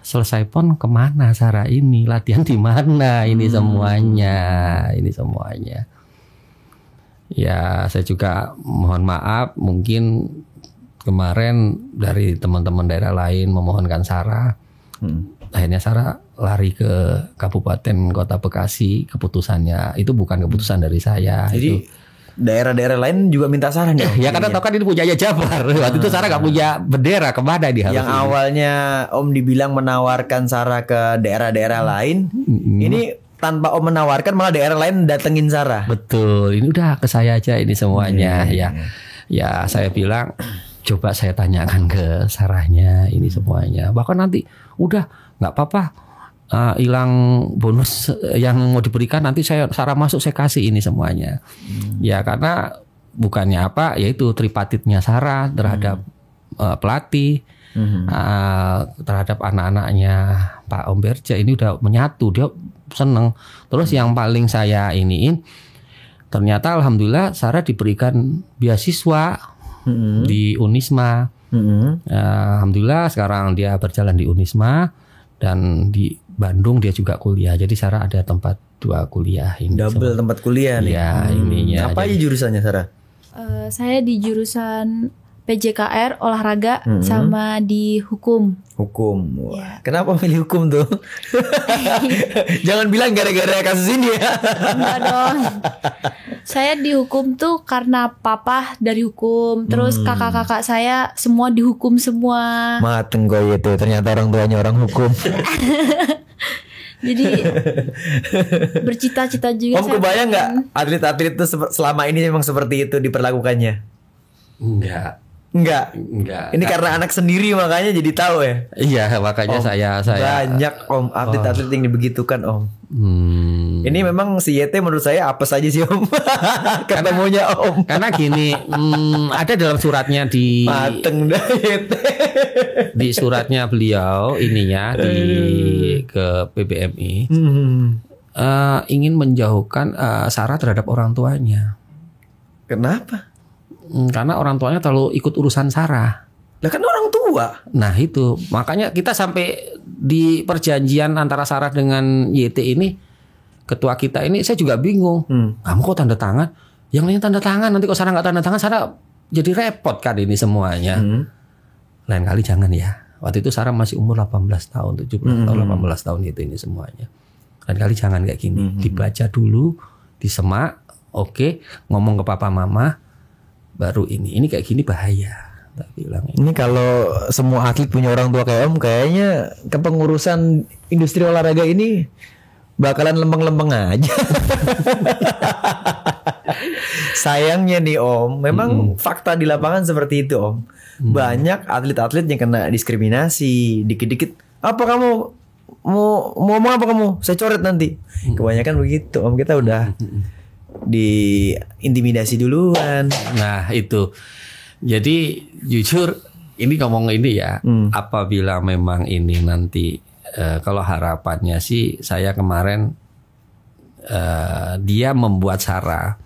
selesai PON kemana Sarah ini, latihan di mana ini semuanya. Ya saya juga mohon maaf mungkin kemarin dari teman-teman daerah lain memohonkan Sarah. Akhirnya Sarah lari ke Kabupaten Kota Bekasi, keputusannya itu bukan keputusan dari saya. Jadi itu daerah-daerah lain juga minta Sarah nih. Ya karena tahu kan ini punyanya Jabar. Waktu itu Sarah nggak punya bendera, kemana dia harus? Yang awalnya Om dibilang menawarkan Sarah ke daerah-daerah lain, ini tanpa Om menawarkan malah daerah lain datengin Sarah. Betul, ini udah ke saya aja ini semuanya ya saya bilang coba saya tanyakan ke Sarahnya ini semuanya. Bahkan nanti udah nggak apa-apa. Hilang bonus yang mau diberikan nanti Sarah masuk saya kasih ini semuanya. Ya karena bukannya apa, yaitu tripatitnya Sarah terhadap pelatih, terhadap anak-anaknya Pak Om Berja ini udah menyatu, dia seneng. Terus yang paling saya iniin, ternyata alhamdulillah Sarah diberikan beasiswa di Unisma. Alhamdulillah sekarang dia berjalan di Unisma dan di Bandung dia juga kuliah. Jadi Sarah ada tempat 2 kuliah ini. Double tempat kuliah nih. Ya, ininya. Apa aja jurusannya Sarah? Saya di jurusan PJKR olahraga sama di hukum. Hukum. Wah, Ya. kenapa milih hukum tuh? Jangan bilang gara-gara kasus ini ya. Enggak dong. Saya di hukum tuh karena papa dari hukum, terus kakak-kakak saya semua dihukum semua. Mateng gue itu, ternyata orang tuanya orang hukum. Jadi bercita-cita juga. Om kebayang nggak atlet-atlet itu selama ini memang seperti itu diperlakukannya? Enggak. Enggak. Ini karena anak sendiri makanya jadi tahu ya. Iya, makanya Om, saya banyak Om atlet-atlet yang dibegitukan Om. Ini memang si YT menurut saya apa saja sih Om. Ketemunya Om. Karena gini, ada dalam suratnya di Mateng dah YT. di suratnya beliau ininya ke PBMI ingin menjauhkan Sarah terhadap orang tuanya. Kenapa? Karena orang tuanya terlalu ikut urusan Sarah. Lah kan orang tua. Nah itu makanya kita sampai di perjanjian antara Sarah dengan YT ini, ketua kita ini saya juga bingung. Kamu kok tanda tangan? Yang lain tanda tangan, nanti kok Sarah nggak tanda tangan, Sarah jadi repot kan ini semuanya. Lain kali jangan ya. Waktu itu Sarah masih umur 18 tahun, 17 tahun, 18 tahun itu ini semuanya. Lain kali jangan kayak gini. Dibaca dulu, disemak, oke, ngomong ke papa mama, baru ini kayak gini bahaya. Tak bilang Ini kalau semua atlet punya orang tua kayak Om, kayaknya kepengurusan industri olahraga ini bakalan lempeng-lempeng aja. Sayangnya nih Om, memang fakta di lapangan seperti itu Om. Banyak atlet-atlet yang kena diskriminasi, dikit-dikit. Apa kamu mau ngomong apa kamu? Saya coret nanti. Kebanyakan begitu Om, kita udah diintimidasi duluan. Nah itu. Jadi jujur ini ngomong ini ya, apabila memang ini nanti kalau harapannya sih saya kemarin dia membuat Sarah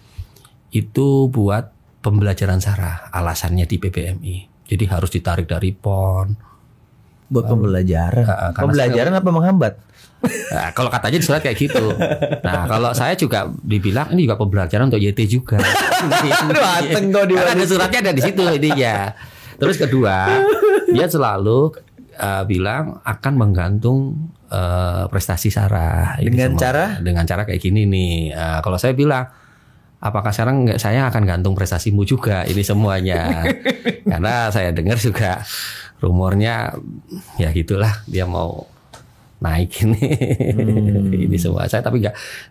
itu buat pembelajaran Sarah, alasannya di PBMI. Jadi harus ditarik dari PON. Buat pembelajaran. Pembelajaran apa menghambat? Nah, kalau katanya di surat kayak gitu. Nah, kalau saya juga dibilang ini juga pembelajaran untuk YT juga. Karena ada suratnya ada di situ ini ya. Terus kedua, dia selalu bilang akan menggantung prestasi Sarah. Dengan cara kayak gini nih. Kalau saya bilang, apakah sekarang saya akan gantung prestasimu juga ini semuanya? Karena saya dengar juga rumornya ya gitulah, dia mau naik ini semua.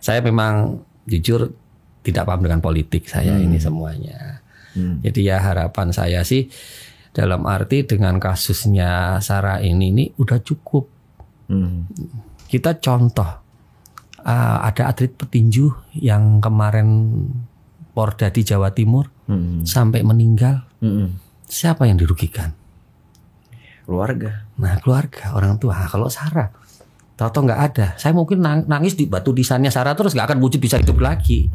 Saya memang jujur tidak paham dengan politik saya ini semuanya. Jadi ya harapan saya sih dalam arti dengan kasusnya Sarah ini udah cukup. Kita contoh ada atlet petinju yang kemarin Porda di Jawa Timur sampai meninggal. Siapa yang dirugikan? Keluarga. Nah keluarga, orang tua. Kalau Sarah tahu nggak ada, saya mungkin nangis di batu nisannya Sarah terus nggak akan wujud bisa hidup lagi.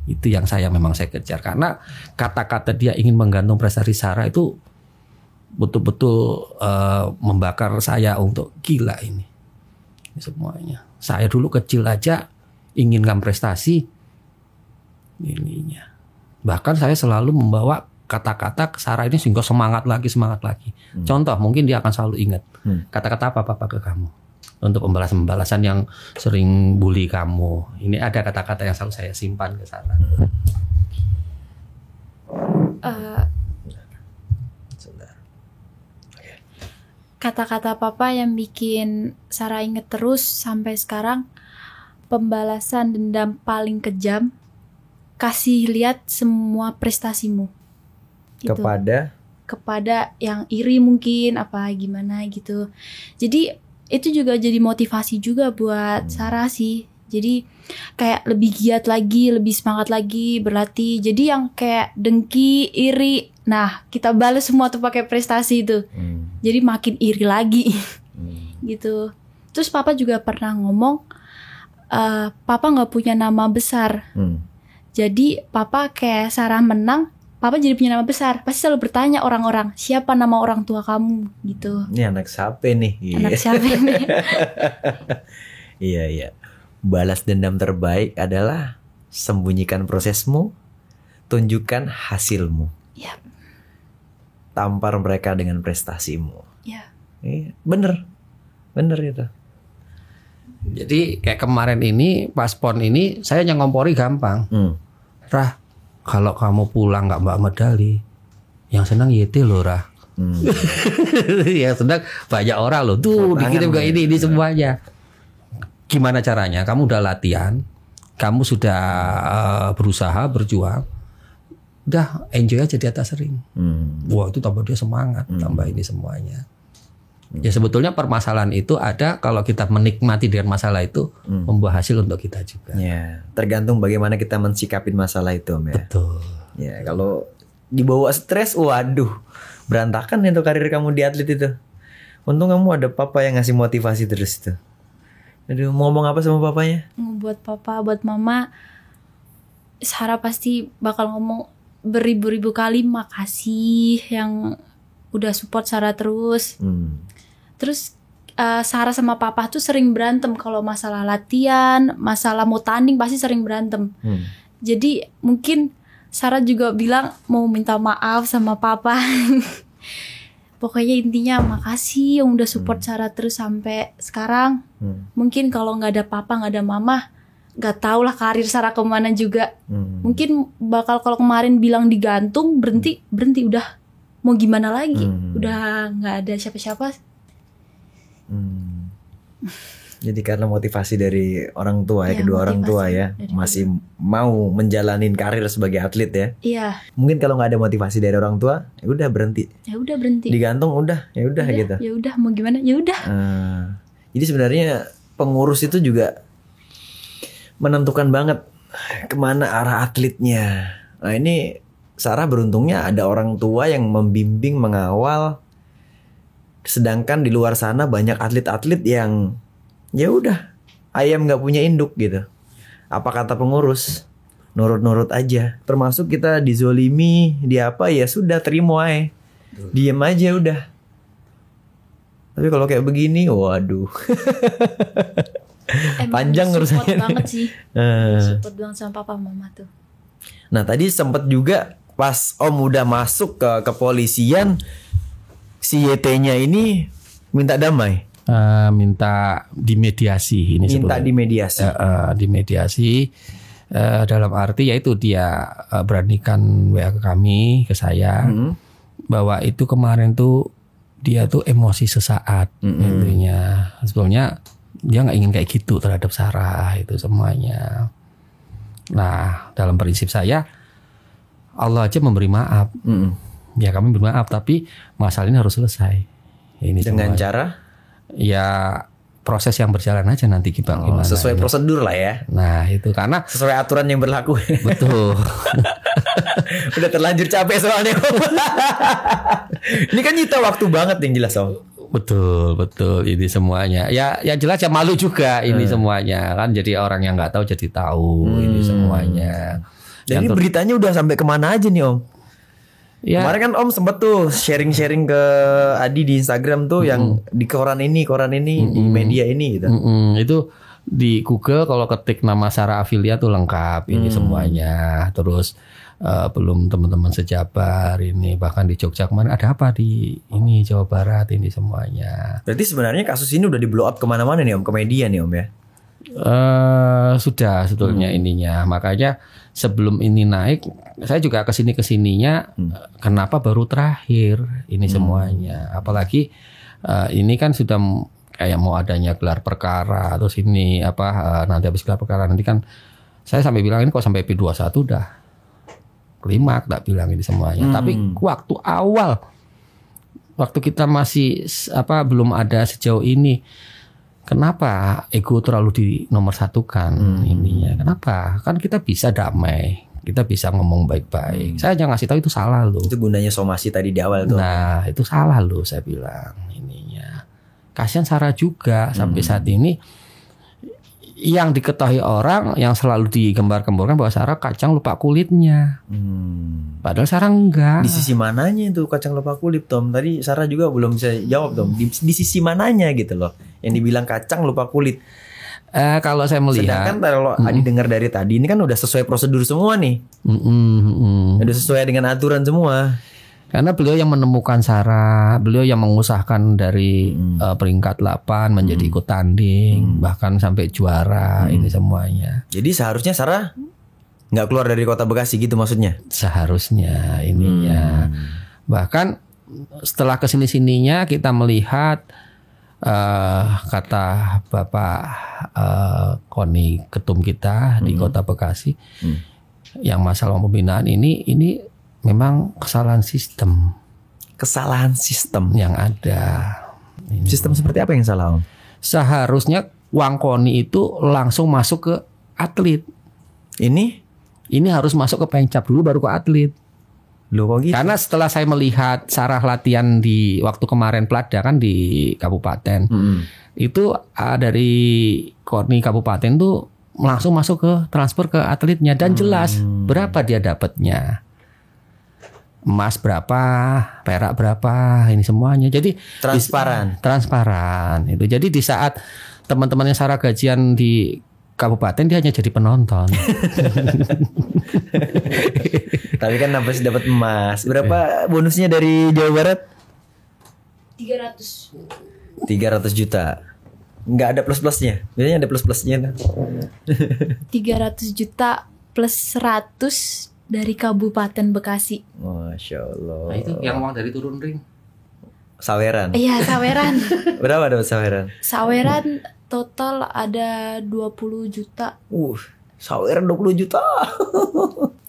Itu yang memang saya kejar, karena kata-kata dia ingin menggantung prestasi Sarah itu betul-betul membakar saya untuk gila ini semuanya. Saya dulu kecil aja inginkan prestasi ininya. Bahkan saya selalu membawa kata-kata ke Sarah ini sehingga semangat lagi. Contoh mungkin dia akan selalu ingat kata-kata apa ke kamu. Untuk pembalasan yang sering bully kamu. Ini ada kata-kata yang selalu saya simpan ke Sarah. Kata-kata papa yang bikin Sarah inget terus sampai sekarang, pembalasan dendam paling kejam, kasih lihat semua prestasimu. Gitu. Kepada yang iri mungkin apa gimana gitu. Jadi itu juga jadi motivasi juga buat Sarah sih. Jadi kayak lebih giat lagi, lebih semangat lagi berlatih. Jadi yang kayak dengki, iri, nah kita balas semua tuh pakai prestasi itu. Jadi makin iri lagi. Gitu. Terus papa juga pernah ngomong, papa nggak punya nama besar. Jadi papa kayak Sarah menang, papa jadi punya nama besar. Pasti selalu bertanya orang-orang, siapa nama orang tua kamu gitu. Ini anak siapa nih? Anak siapa nih? Iya. Balas dendam terbaik adalah sembunyikan prosesmu, tunjukkan hasilmu. Yap. tampar mereka dengan prestasimu. Ya. Iya, bener itu. Jadi kayak kemarin ini pas PON ini saya yang ngompori gampang. Rah, kalau kamu pulang nggak bawa medali, yang senang YT loh Rah. Yang senang banyak orang loh. Tuh dikirim ke ini semuanya. Gimana caranya? Kamu udah latihan, kamu sudah berusaha berjuang, udah enjoy aja di atas ring. Wah itu tambah dia semangat, tambah ini semuanya. Ya sebetulnya permasalahan itu ada kalau kita menikmati dengan masalah itu membuat hasil untuk kita juga. Ya, tergantung bagaimana kita mensikapin masalah itu, Om, ya. Betul. Ya, kalau dibawa stres, waduh, berantakan itu karir kamu di atlet itu. Untung kamu ada papa yang ngasih motivasi terus itu. Aduh, mau ngomong apa sama papanya? Buat papa, buat mama, Sarah pasti bakal ngomong beribu-ribu kali makasih yang udah support Sarah terus. Terus Sarah sama papa tuh sering berantem kalau masalah latihan, masalah mau tanding pasti sering berantem. Jadi mungkin Sarah juga bilang mau minta maaf sama papa. Pokoknya intinya makasih yang udah support Sarah terus sampai sekarang. Mungkin kalau nggak ada papa, nggak ada mama, nggak tahu lah karir Sarah kemana juga. Mungkin bakal kalau kemarin bilang digantung berhenti udah mau gimana lagi? Udah nggak ada siapa-siapa. Jadi karena motivasi dari orang tua ya, kedua orang tua ya, masih mau menjalanin karir sebagai atlet ya. Iya. Mungkin kalau nggak ada motivasi dari orang tua, ya udah berhenti. Ya udah berhenti. Digantung udah, ya udah gitu. Ya udah mau gimana? Ya udah. Jadi sebenarnya pengurus itu juga menentukan banget kemana arah atletnya. Nah ini Sarah beruntungnya ada orang tua yang membimbing, mengawal. Sedangkan di luar sana banyak atlet-atlet yang ya udah ayam nggak punya induk gitu. Apa kata pengurus? Nurut-nurut aja. Termasuk kita dizolimi, di apa ya sudah terima aja. Diem aja udah. Tapi kalau kayak begini, waduh. Panjang urusannya. Support banget sih. Support banget sama papa mama tuh. Nah tadi sempet juga pas Om udah masuk ke kepolisian, si YT-nya ini minta damai. Minta dimediasi ini. Minta dimediasi. Dimediasi dalam arti yaitu dia beranikan WA ke kami, ke saya, bahwa itu kemarin tuh dia tuh emosi sesaat intinya. Sebetulnya dia nggak ingin kayak gitu terhadap Sarah itu semuanya. Nah dalam prinsip saya Allah aja memberi maaf. Ya kami beri maaf, tapi masalah ini harus selesai. Ini dengan semuanya. cara? Ya proses yang berjalan aja nanti kita gimana. Sesuai ya. Prosedur lah ya. Nah itu karena sesuai aturan yang berlaku. Betul. Udah terlanjur capek soalnya. Ini kan nyita waktu banget yang jelas Om. Betul ini semuanya. Ya jelas ya malu juga ini semuanya kan. Jadi orang yang nggak tahu jadi tahu ini semuanya. Dan ini beritanya udah sampai kemana aja nih Om? Ya. Kemarin kan Om sempet tuh sharing-sharing ke Adi di Instagram tuh yang di koran ini, di media ini gitu. Itu di Google kalau ketik nama Sarah Afilia tuh lengkap ini semuanya. Terus belum teman-teman sejabar ini, bahkan di Jogja kemarin ada apa di ini Jawa Barat ini semuanya. Berarti sebenarnya kasus ini udah di blow up kemana-mana nih Om, ke media nih Om ya? Sudah sebetulnya ininya. Makanya sebelum ini naik, saya juga kesininya kenapa baru terakhir ini semuanya. Apalagi ini kan sudah kayak mau adanya gelar perkara, terus ini nanti habis gelar perkara nanti kan saya sampai bilang ini kok sampai P21 udah klimak, tak bilang ini semuanya. Tapi waktu awal, waktu kita masih belum ada sejauh ini, kenapa ego terlalu dinomorsatukan ininya? Kenapa? Kan kita bisa damai, kita bisa ngomong baik-baik. Saya jangan ngasih tahu itu salah loh. Itu gunanya somasi tadi di awal tuh. Nah itu salah loh saya bilang ininya. Kasihan Sarah juga sampai saat ini. Yang diketahui orang yang selalu digembar-gemborkan bahwa Sarah kacang lupa kulitnya. Padahal Sarah enggak. Di sisi mananya itu kacang lupa kulit Tom? Tadi Sarah juga belum bisa jawab Tom. Di sisi mananya gitu loh yang dibilang kacang lupa kulit. Kalau saya melihat, sedangkan kalau Adi dengar dari tadi ini kan udah sesuai prosedur semua nih. Udah sesuai dengan aturan semua. Karena beliau yang menemukan Sarah, beliau yang mengusahakan dari peringkat 8 menjadi ikut tanding, bahkan sampai juara ini semuanya. Jadi seharusnya Sarah nggak keluar dari kota Bekasi gitu maksudnya? Seharusnya ininya. Bahkan setelah kesini-sininya kita melihat kata Bapak Koni Ketum kita di kota Bekasi, yang masalah pembinaan ini memang kesalahan sistem. Kesalahan sistem yang ada. Ini. Sistem seperti apa yang salah, Om? Seharusnya uang KONI itu langsung masuk ke atlet. Ini harus masuk ke Pengcap dulu baru ke atlet. Loh kok gitu? Karena setelah saya melihat Sarah latihan di waktu kemarin Plada kan di kabupaten, itu dari KONI kabupaten tuh langsung masuk ke transfer ke atletnya dan jelas berapa dia dapatnya. Emas berapa, perak berapa, ini semuanya. Jadi transparan. Itu. Jadi di saat teman-teman yang Sarah gajian di kabupaten dia hanya jadi penonton. Tapi kan nafas dapat emas. Berapa bonusnya dari Jawa Barat? 300 juta. Nggak ada plus-plusnya. Biasanya ada plus-plusnya. 300 juta plus 100 dari Kabupaten Bekasi. Masya Allah. Nah itu yang uang dari turun ring. Saweran. Iya, saweran. Berapa dapat saweran? Saweran total ada 20 juta. Saweran 20 juta.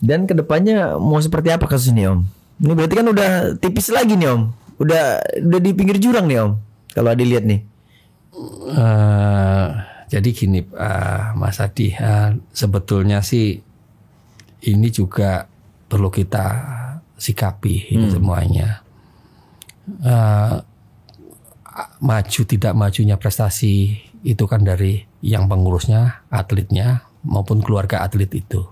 Dan kedepannya mau seperti apa kasus ini, Om? Ini berarti kan udah tipis lagi nih, Om. Udah di pinggir jurang nih, Om. Kalau dilihat nih. Jadi gini, Mas Adi, sebetulnya sih ini juga perlu kita sikapi ini semuanya. Maju tidak majunya prestasi itu kan dari yang pengurusnya, atletnya maupun keluarga atlet itu.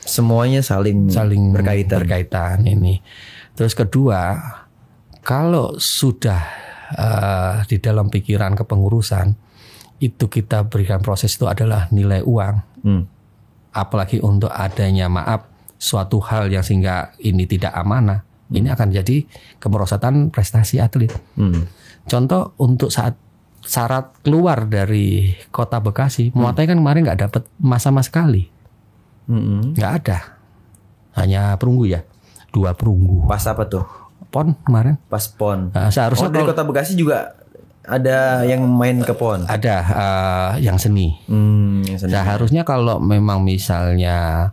Semuanya saling berkaitan ini. Terus kedua, kalau sudah di dalam pikiran kepengurusan itu kita berikan proses itu adalah nilai uang. Apalagi untuk adanya suatu hal yang sehingga ini tidak amanah, ini akan jadi kemerosotan prestasi atlet. Contoh untuk saat syarat keluar dari kota Bekasi, Muay kan kemarin nggak dapat emas sama sekali, nggak ada, hanya perunggu ya, 2 perunggu. Pas apa tuh? PON kemarin. Pas PON. Seharusnya dari kota Bekasi juga ada yang main ke PON. Ada yang seni. Yang seni. Seharusnya kalau memang misalnya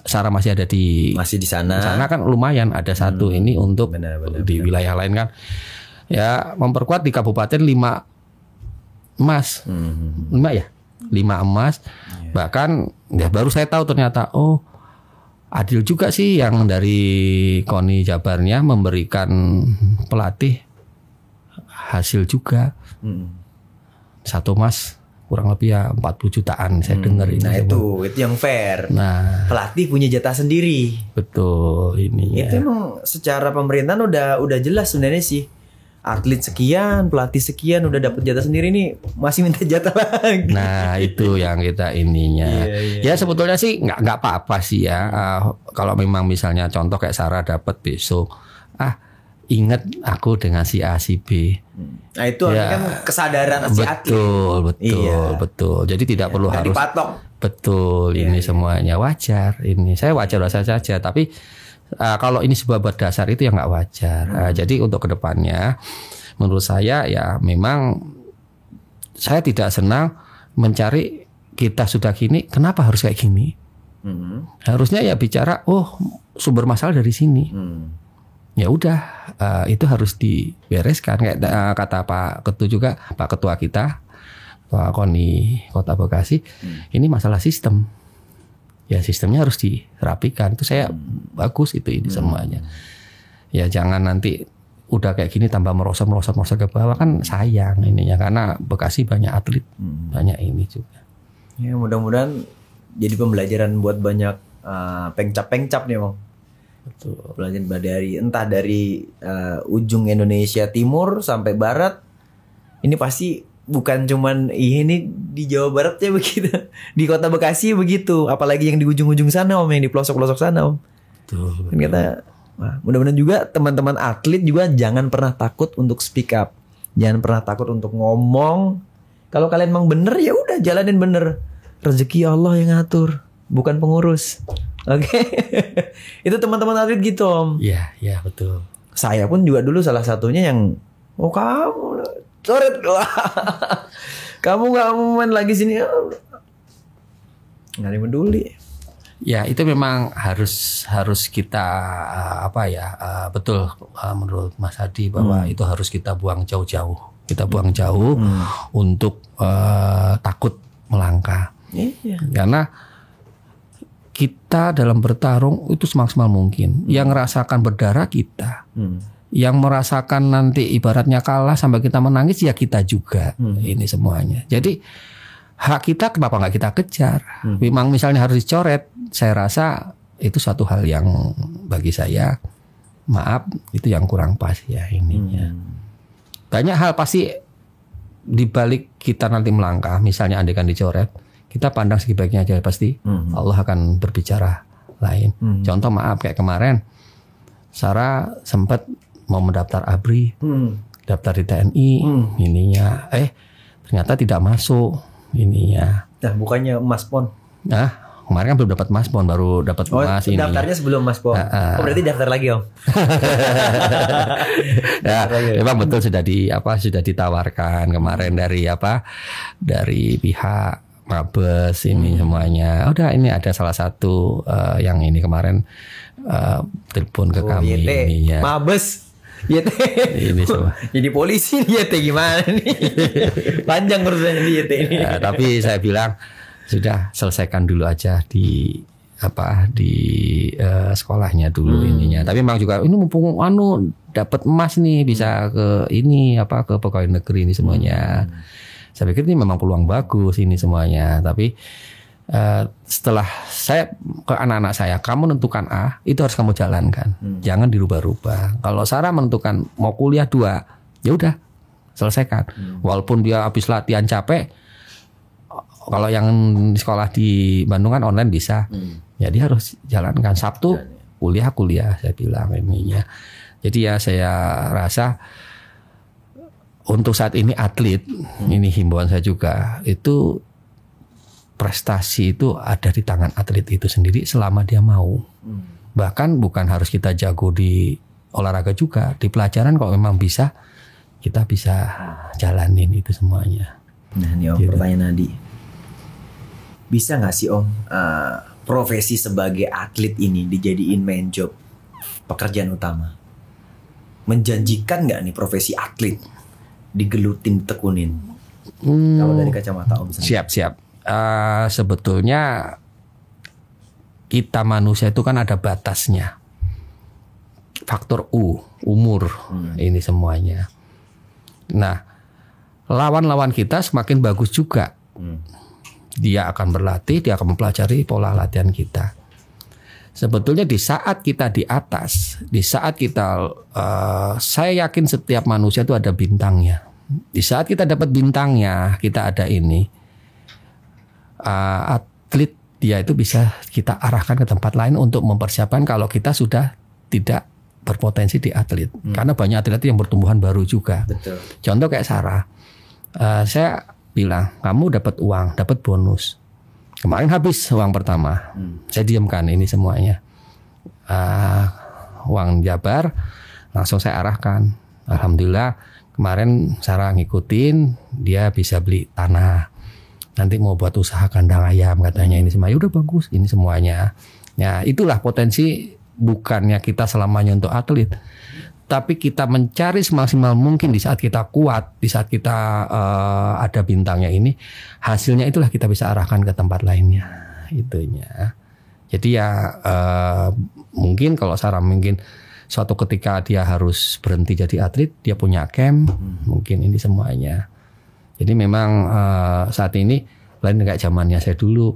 Sarah masih di sana. Sana kan lumayan ada satu ini untuk di wilayah lain kan. Ya memperkuat di kabupaten 5 emas. 5 ya? 5 emas. Bahkan ya baru saya tahu ternyata adil juga sih yang dari KONI Jabarnya memberikan pelatih hasil juga. 1 emas kurang lebih ya 40 jutaan saya dengar ini. Nah itu yang fair. Nah, pelatih punya jatah sendiri. Betul ini. Itu emang secara pemerintahan udah jelas sebenarnya sih. Atlet sekian, pelatih sekian udah dapat jatah sendiri nih, masih minta jatah lagi. Nah itu yang kita ininya. Ya sebetulnya sih nggak apa-apa sih ya. Kalau memang misalnya contoh kayak Sarah dapat besok, ingat aku dengan si A si B. Nah itu kan kesadaran si atlet. Betul. Jadi tidak perlu harus dipatok. Betul ini semuanya wajar. Ini saya wajar saja. Tapi kalau ini sebuah berdasar itu yang nggak wajar. Jadi untuk kedepannya, menurut saya ya memang saya tidak senang mencari kita sudah gini, kenapa harus kayak gini? Harusnya ya bicara, sumber masalah dari sini. Ya udah, itu harus dibereskan. Kayak kata Pak Ketua juga, Pak Ketua kita, Ketua KONI Kota Bekasi, ini masalah sistem. Ya sistemnya harus dirapikan. Itu saya bagus itu ini semuanya. Ya jangan nanti udah kayak gini tambah merosot ke bawah kan sayang ininya karena Bekasi banyak atlet, banyak ini juga. Ya mudah-mudahan jadi pembelajaran buat banyak pengcap nih, Bang. Betul. Pelajaran dari ujung Indonesia timur sampai barat. Ini pasti bukan cuman ini di Jawa Barat ya begitu. Di Kota Bekasi begitu, apalagi yang di ujung-ujung sana, Om, yang di pelosok-pelosok sana, Om. Betul. Kan kata, mudah-mudahan juga teman-teman atlet juga jangan pernah takut untuk speak up, jangan pernah takut untuk ngomong. Kalau kalian emang bener ya udah jalanin bener. Rezeki Allah yang ngatur, bukan pengurus. Oke, itu teman-teman atlet gitu Om. Iya, iya betul. Saya pun juga dulu salah satunya yang, oh kamu coret, kamu nggak mau main lagi sini, nggak ada yang peduli. Ya itu memang harus kita betul menurut Mas Hadi bahwa itu harus kita buang jauh-jauh. Kita buang jauh untuk takut melangkah. Iya. Karena kita dalam bertarung itu semaksimal mungkin. Yang merasakan berdarah kita, yang merasakan nanti ibaratnya kalah sampai kita menangis ya kita juga. Ini semuanya. Jadi hak kita kenapa nggak kita kejar? Memang misalnya harus dicoret, saya rasa itu suatu hal yang bagi saya maaf itu yang kurang pas ya ininya. Banyak hal pasti dibalik kita nanti melangkah, misalnya andaikan dicoret, kita pandang segi baiknya aja pasti Allah akan berbicara lain. Contoh maaf kayak kemarin Sarah sempat mau mendaftar ABRI, daftar di TNI, ininya ternyata tidak masuk ininya. Nah bukannya Mas Pon? Nah kemarin kan belum dapat Mas Pon, baru dapat Mas ini. Daftarnya sebelum Mas Pon. Oh berarti daftar lagi Om. Ya, memang betul sudah ditawarkan kemarin dari pihak Mabes ini semuanya. Udah ini ada salah satu yang ini kemarin telepon ke kami ininya. Mabes. YT. Ini semua. Jadi polisi YT gimana nih? Panjang urusannya di YT ini. Ya, tapi saya bilang sudah selesaikan dulu aja di sekolahnya dulu ininya. Tapi memang juga ini mumpung dapat emas nih bisa ke ke pegawai negeri ini semuanya. Saya pikir ini memang peluang bagus ini semuanya. Tapi setelah saya ke anak-anak saya, kamu menentukan A, itu harus kamu jalankan. Jangan dirubah-rubah. Kalau Sarah menentukan mau kuliah 2, ya udah selesaikan. Walaupun dia habis latihan capek, kalau yang sekolah di Bandung kan online bisa. Ya dia harus jalankan. Sabtu kuliah saya bilang ininya. Jadi ya saya rasa untuk saat ini atlet, ini himbauan saya juga, itu prestasi itu ada di tangan atlet itu sendiri selama dia mau. Bahkan bukan harus kita jago di olahraga juga, di pelajaran kalau memang bisa, kita bisa jalanin itu semuanya. Nah ini Om, pertanyaan Nadi. Bisa nggak sih Om profesi sebagai atlet ini dijadiin main job, pekerjaan utama? Menjanjikan nggak nih profesi atlet digelutin, tekunin? Kalau dari kacamata Om sendiri. Siap. Sebetulnya kita manusia itu kan ada batasnya. Faktor umur ini semuanya. Nah, lawan-lawan kita semakin bagus juga. Dia akan berlatih, dia akan mempelajari pola latihan kita. Sebetulnya di saat kita di atas, di saat kita, saya yakin setiap manusia itu ada bintangnya. Di saat kita dapat bintangnya, kita ada ini, atlet dia itu bisa kita arahkan ke tempat lain untuk mempersiapkan kalau kita sudah tidak berpotensi di atlet. Karena banyak atlet yang bertumbuhan baru juga. Betul. Contoh kayak Sarah, saya bilang kamu dapat uang, dapat bonus. Kemarin habis uang pertama, saya diamkan ini semuanya. Uang Jabar langsung saya arahkan. Alhamdulillah kemarin Sarah ngikutin, dia bisa beli tanah. Nanti mau buat usaha kandang ayam katanya ini semuanya. Udah bagus ini semuanya. Ya itulah potensi, bukannya kita selamanya untuk atlet, tapi kita mencari semaksimal mungkin di saat kita kuat, di saat kita ada bintangnya ini, hasilnya itulah kita bisa arahkan ke tempat lainnya, itunya. Jadi ya mungkin kalau Sarah mungkin suatu ketika dia harus berhenti jadi atlet, dia punya camp, mungkin ini semuanya. Jadi memang saat ini lain kayak zamannya saya dulu.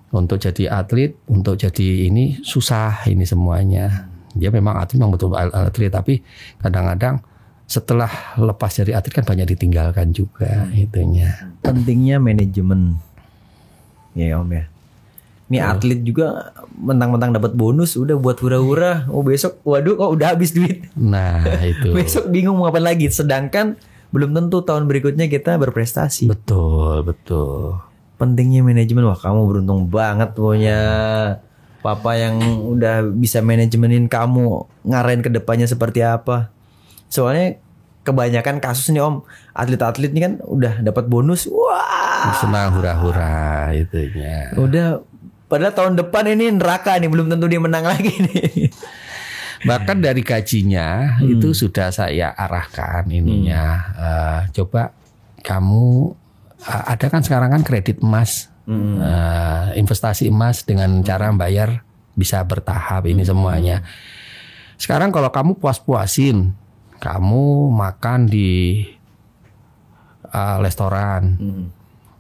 Untuk jadi atlet, untuk jadi ini susah ini semuanya. Dia memang atlet, memang betul atlet, tapi kadang-kadang setelah lepas dari atlet kan banyak ditinggalkan juga itunya. Pentingnya manajemen, ya Om ya. Nih atlet juga mentang-mentang dapat bonus udah buat hura-hura. Oh besok, waduh, udah habis duit. Nah itu. Besok bingung mau ngapain lagi. Sedangkan belum tentu tahun berikutnya kita berprestasi. Betul. Pentingnya manajemen. Wah kamu beruntung banget punya papa yang udah bisa manajemenin kamu, ngarahin ke depannya seperti apa. Soalnya kebanyakan kasus nih Om, atlet-atlet ini kan udah dapat bonus. Wah. Senang hura-hura itunya. Udah, padahal tahun depan ini neraka nih, belum tentu dia menang lagi nih. Bahkan dari gajinya itu sudah saya arahkan ininya. Coba kamu ada kan sekarang kan kredit emas, investasi emas dengan cara bayar bisa bertahap ini semuanya. Sekarang kalau kamu puas-puasin, kamu makan di restoran,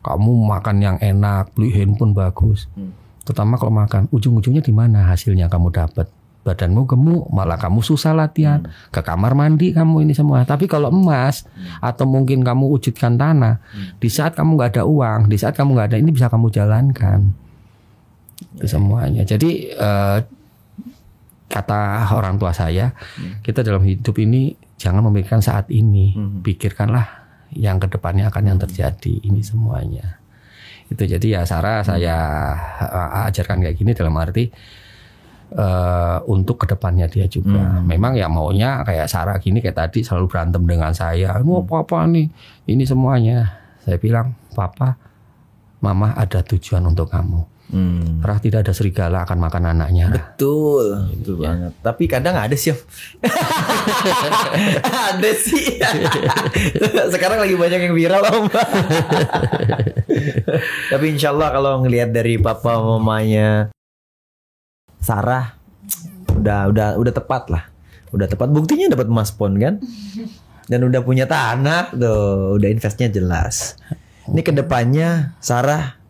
kamu makan yang enak, beli handphone bagus. Terutama kalau makan, ujung-ujungnya di mana hasilnya kamu dapat? Badanmu gemuk, malah kamu susah latihan, ke kamar mandi kamu ini semua. Tapi kalau emas atau mungkin kamu wujudkan tanah, di saat kamu nggak ada uang, di saat kamu nggak ada ini bisa kamu jalankan. Itu semuanya. Jadi kata orang tua saya, kita dalam hidup ini jangan memikirkan saat ini, pikirkanlah yang kedepannya akan yang terjadi ini semuanya. Itu jadi ya Sarah saya ajarkan kayak gini dalam arti untuk kedepannya dia juga. Memang ya maunya kayak Sarah gini kayak tadi selalu berantem dengan saya. Papa nih ini semuanya. Saya bilang papa, mama ada tujuan untuk kamu. Rah tidak ada serigala akan makan anaknya. Betul, betul banget. Tapi kadang ada sih. Ada sih. Sekarang lagi banyak yang viral Om. Tapi insya Allah kalau ngelihat dari papa mamanya Sarah udah tepat lah. Udah tepat, buktinya dapat emas pon kan. Dan udah punya tanah tuh, udah investnya jelas. Ini kedepannya Sarah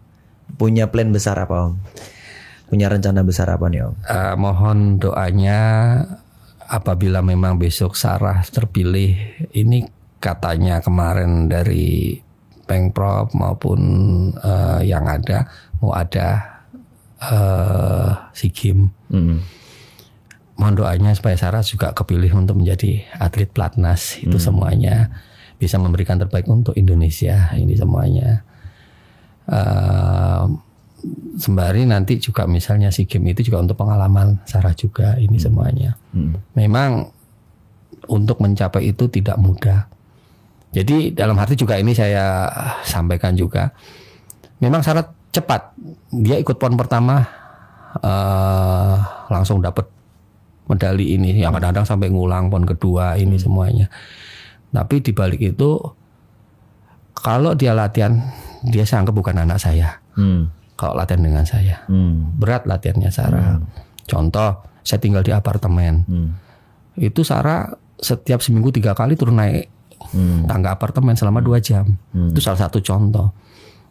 punya plan besar apa Om? Punya rencana besar apa nih Om? Mohon doanya apabila memang besok Sarah terpilih. Ini katanya kemarin dari Pengprov maupun yang ada mau ada SEA Games. Mohon doanya supaya Sarah juga kepilih untuk menjadi atlet pelatnas. Itu semuanya bisa memberikan terbaik untuk Indonesia ini semuanya. Sembari nanti juga misalnya SEA Games itu juga untuk pengalaman Sarah juga ini semuanya. Memang untuk mencapai itu tidak mudah. Jadi dalam arti juga ini saya sampaikan juga. Memang Sarah cepat. Dia ikut PON pertama langsung dapat medali ini. Yang kadang-kadang sampai ngulang PON kedua ini semuanya. Tapi di balik itu kalau dia latihan, dia sangka bukan anak saya. Kalau latihan dengan saya, berat latihannya Sarah. Contoh, saya tinggal di apartemen. Itu Sarah setiap seminggu 3 kali turun naik tangga apartemen selama 2 jam. Itu salah satu contoh.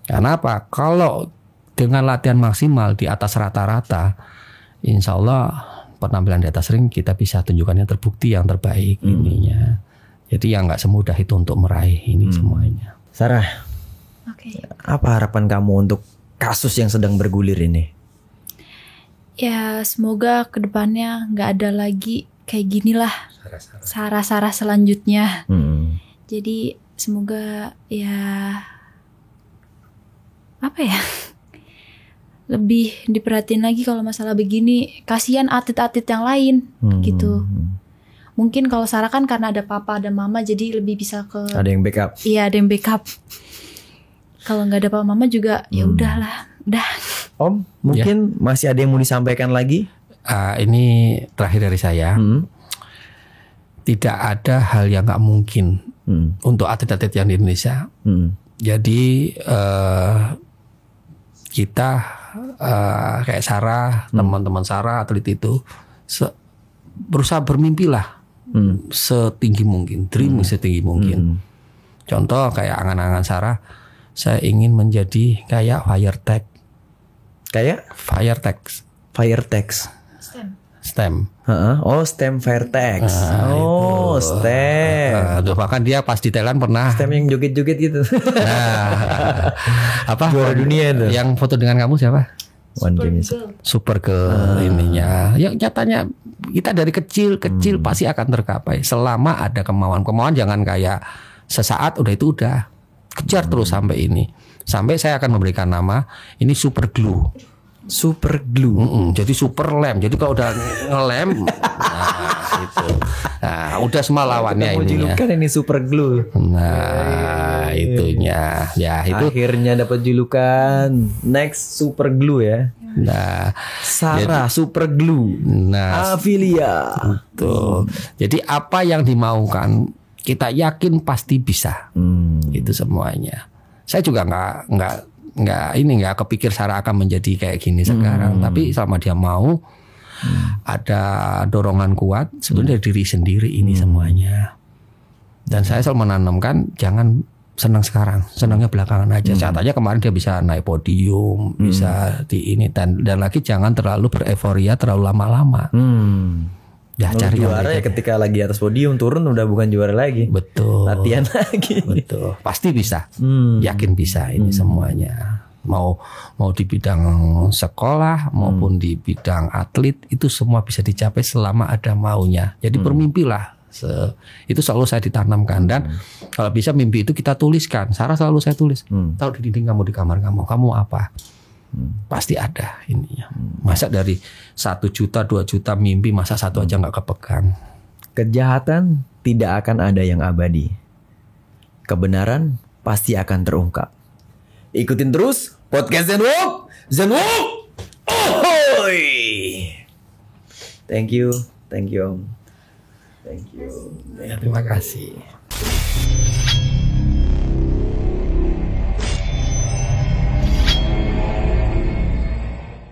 Karena apa? Kalau dengan latihan maksimal di atas rata-rata, insya Allah penampilan di atas ring kita bisa tunjukkan yang terbukti yang terbaik ininya. Jadi yang nggak semudah itu untuk meraih ini semuanya. Sarah, Apa harapan kamu untuk kasus yang sedang bergulir ini? Ya semoga kedepannya nggak ada lagi kayak gini lah Sarah-Sarah selanjutnya. Jadi semoga ya apa ya, lebih diperhatiin lagi kalau masalah begini. Kasihan atlet-atlet yang lain gitu. Mungkin kalau Sarah kan karena ada papa ada mama jadi lebih bisa ke. Ada yang backup. Iya ada yang backup. Kalau nggak ada papa mama juga ya udahlah, udah. Om, mungkin masih ada yang mau disampaikan lagi? Ini terakhir dari saya. Tidak ada hal yang nggak mungkin untuk atlet-atlet yang di Indonesia. Jadi kita kayak Sarah, teman-teman Sarah atlet itu berusaha bermimpilah setinggi mungkin, dream setinggi mungkin. Contoh kayak angan-angan Sarah, saya ingin menjadi kayak Firetex. Kayak Firetex. STEM. Oh, STEM Firetex. STEM. Bahkan dia pas di Thailand pernah STEM yang joget-joget gitu. apa Juara dunia itu. Yang foto dengan kamu siapa? One Game. Super girl ininya. Ya nyatanya kita dari kecil pasti akan tercapai selama ada kemauan. Kemauan jangan kayak sesaat udah itu udah. Kejar terus sampai ini. Sampai saya akan memberikan nama ini super glue. Super glue. Jadi super lem. Jadi kalau udah ngelem, nah itu. Nah, udah semua lawannya ini. Julukan ini super glue. Nah, itunya. Ya, itu akhirnya dapat julukan next super glue ya. Nah, Sarah super glue. Nah, Afilia. Tuh. Jadi apa yang dimaukan kita yakin pasti bisa. Itu semuanya. Saya juga nggak kepikir Sarah akan menjadi kayak gini sekarang. Tapi selama dia mau, ada dorongan kuat sebenarnya dari diri sendiri ini semuanya. Dan saya selalu menanamkan jangan senang sekarang, senangnya belakangan aja. Contohnya kemarin dia bisa naik podium, bisa di ini dan lagi jangan terlalu bereforia terlalu lama-lama. Ya cari juara ya ketika lagi atas podium turun udah bukan juara lagi. Betul. Latihan lagi. Betul. Pasti bisa. Yakin bisa ini semuanya. Mau di bidang sekolah maupun di bidang atlet itu semua bisa dicapai selama ada maunya. Jadi bermimpilah. Itu selalu saya ditanamkan dan kalau bisa mimpi itu kita tuliskan. Sarah selalu saya tulis. Taruh di dinding kamu di kamar kamu apa? Pasti ada ininya. Masa dari 1 juta 2 juta mimpi masa satu aja nggak kepegang. Kejahatan tidak akan ada yang abadi. Kebenaran pasti akan terungkap. Ikutin terus podcast Zenwalk. Ahoy! Thank you Om. Thank you. Ya, terima kasih.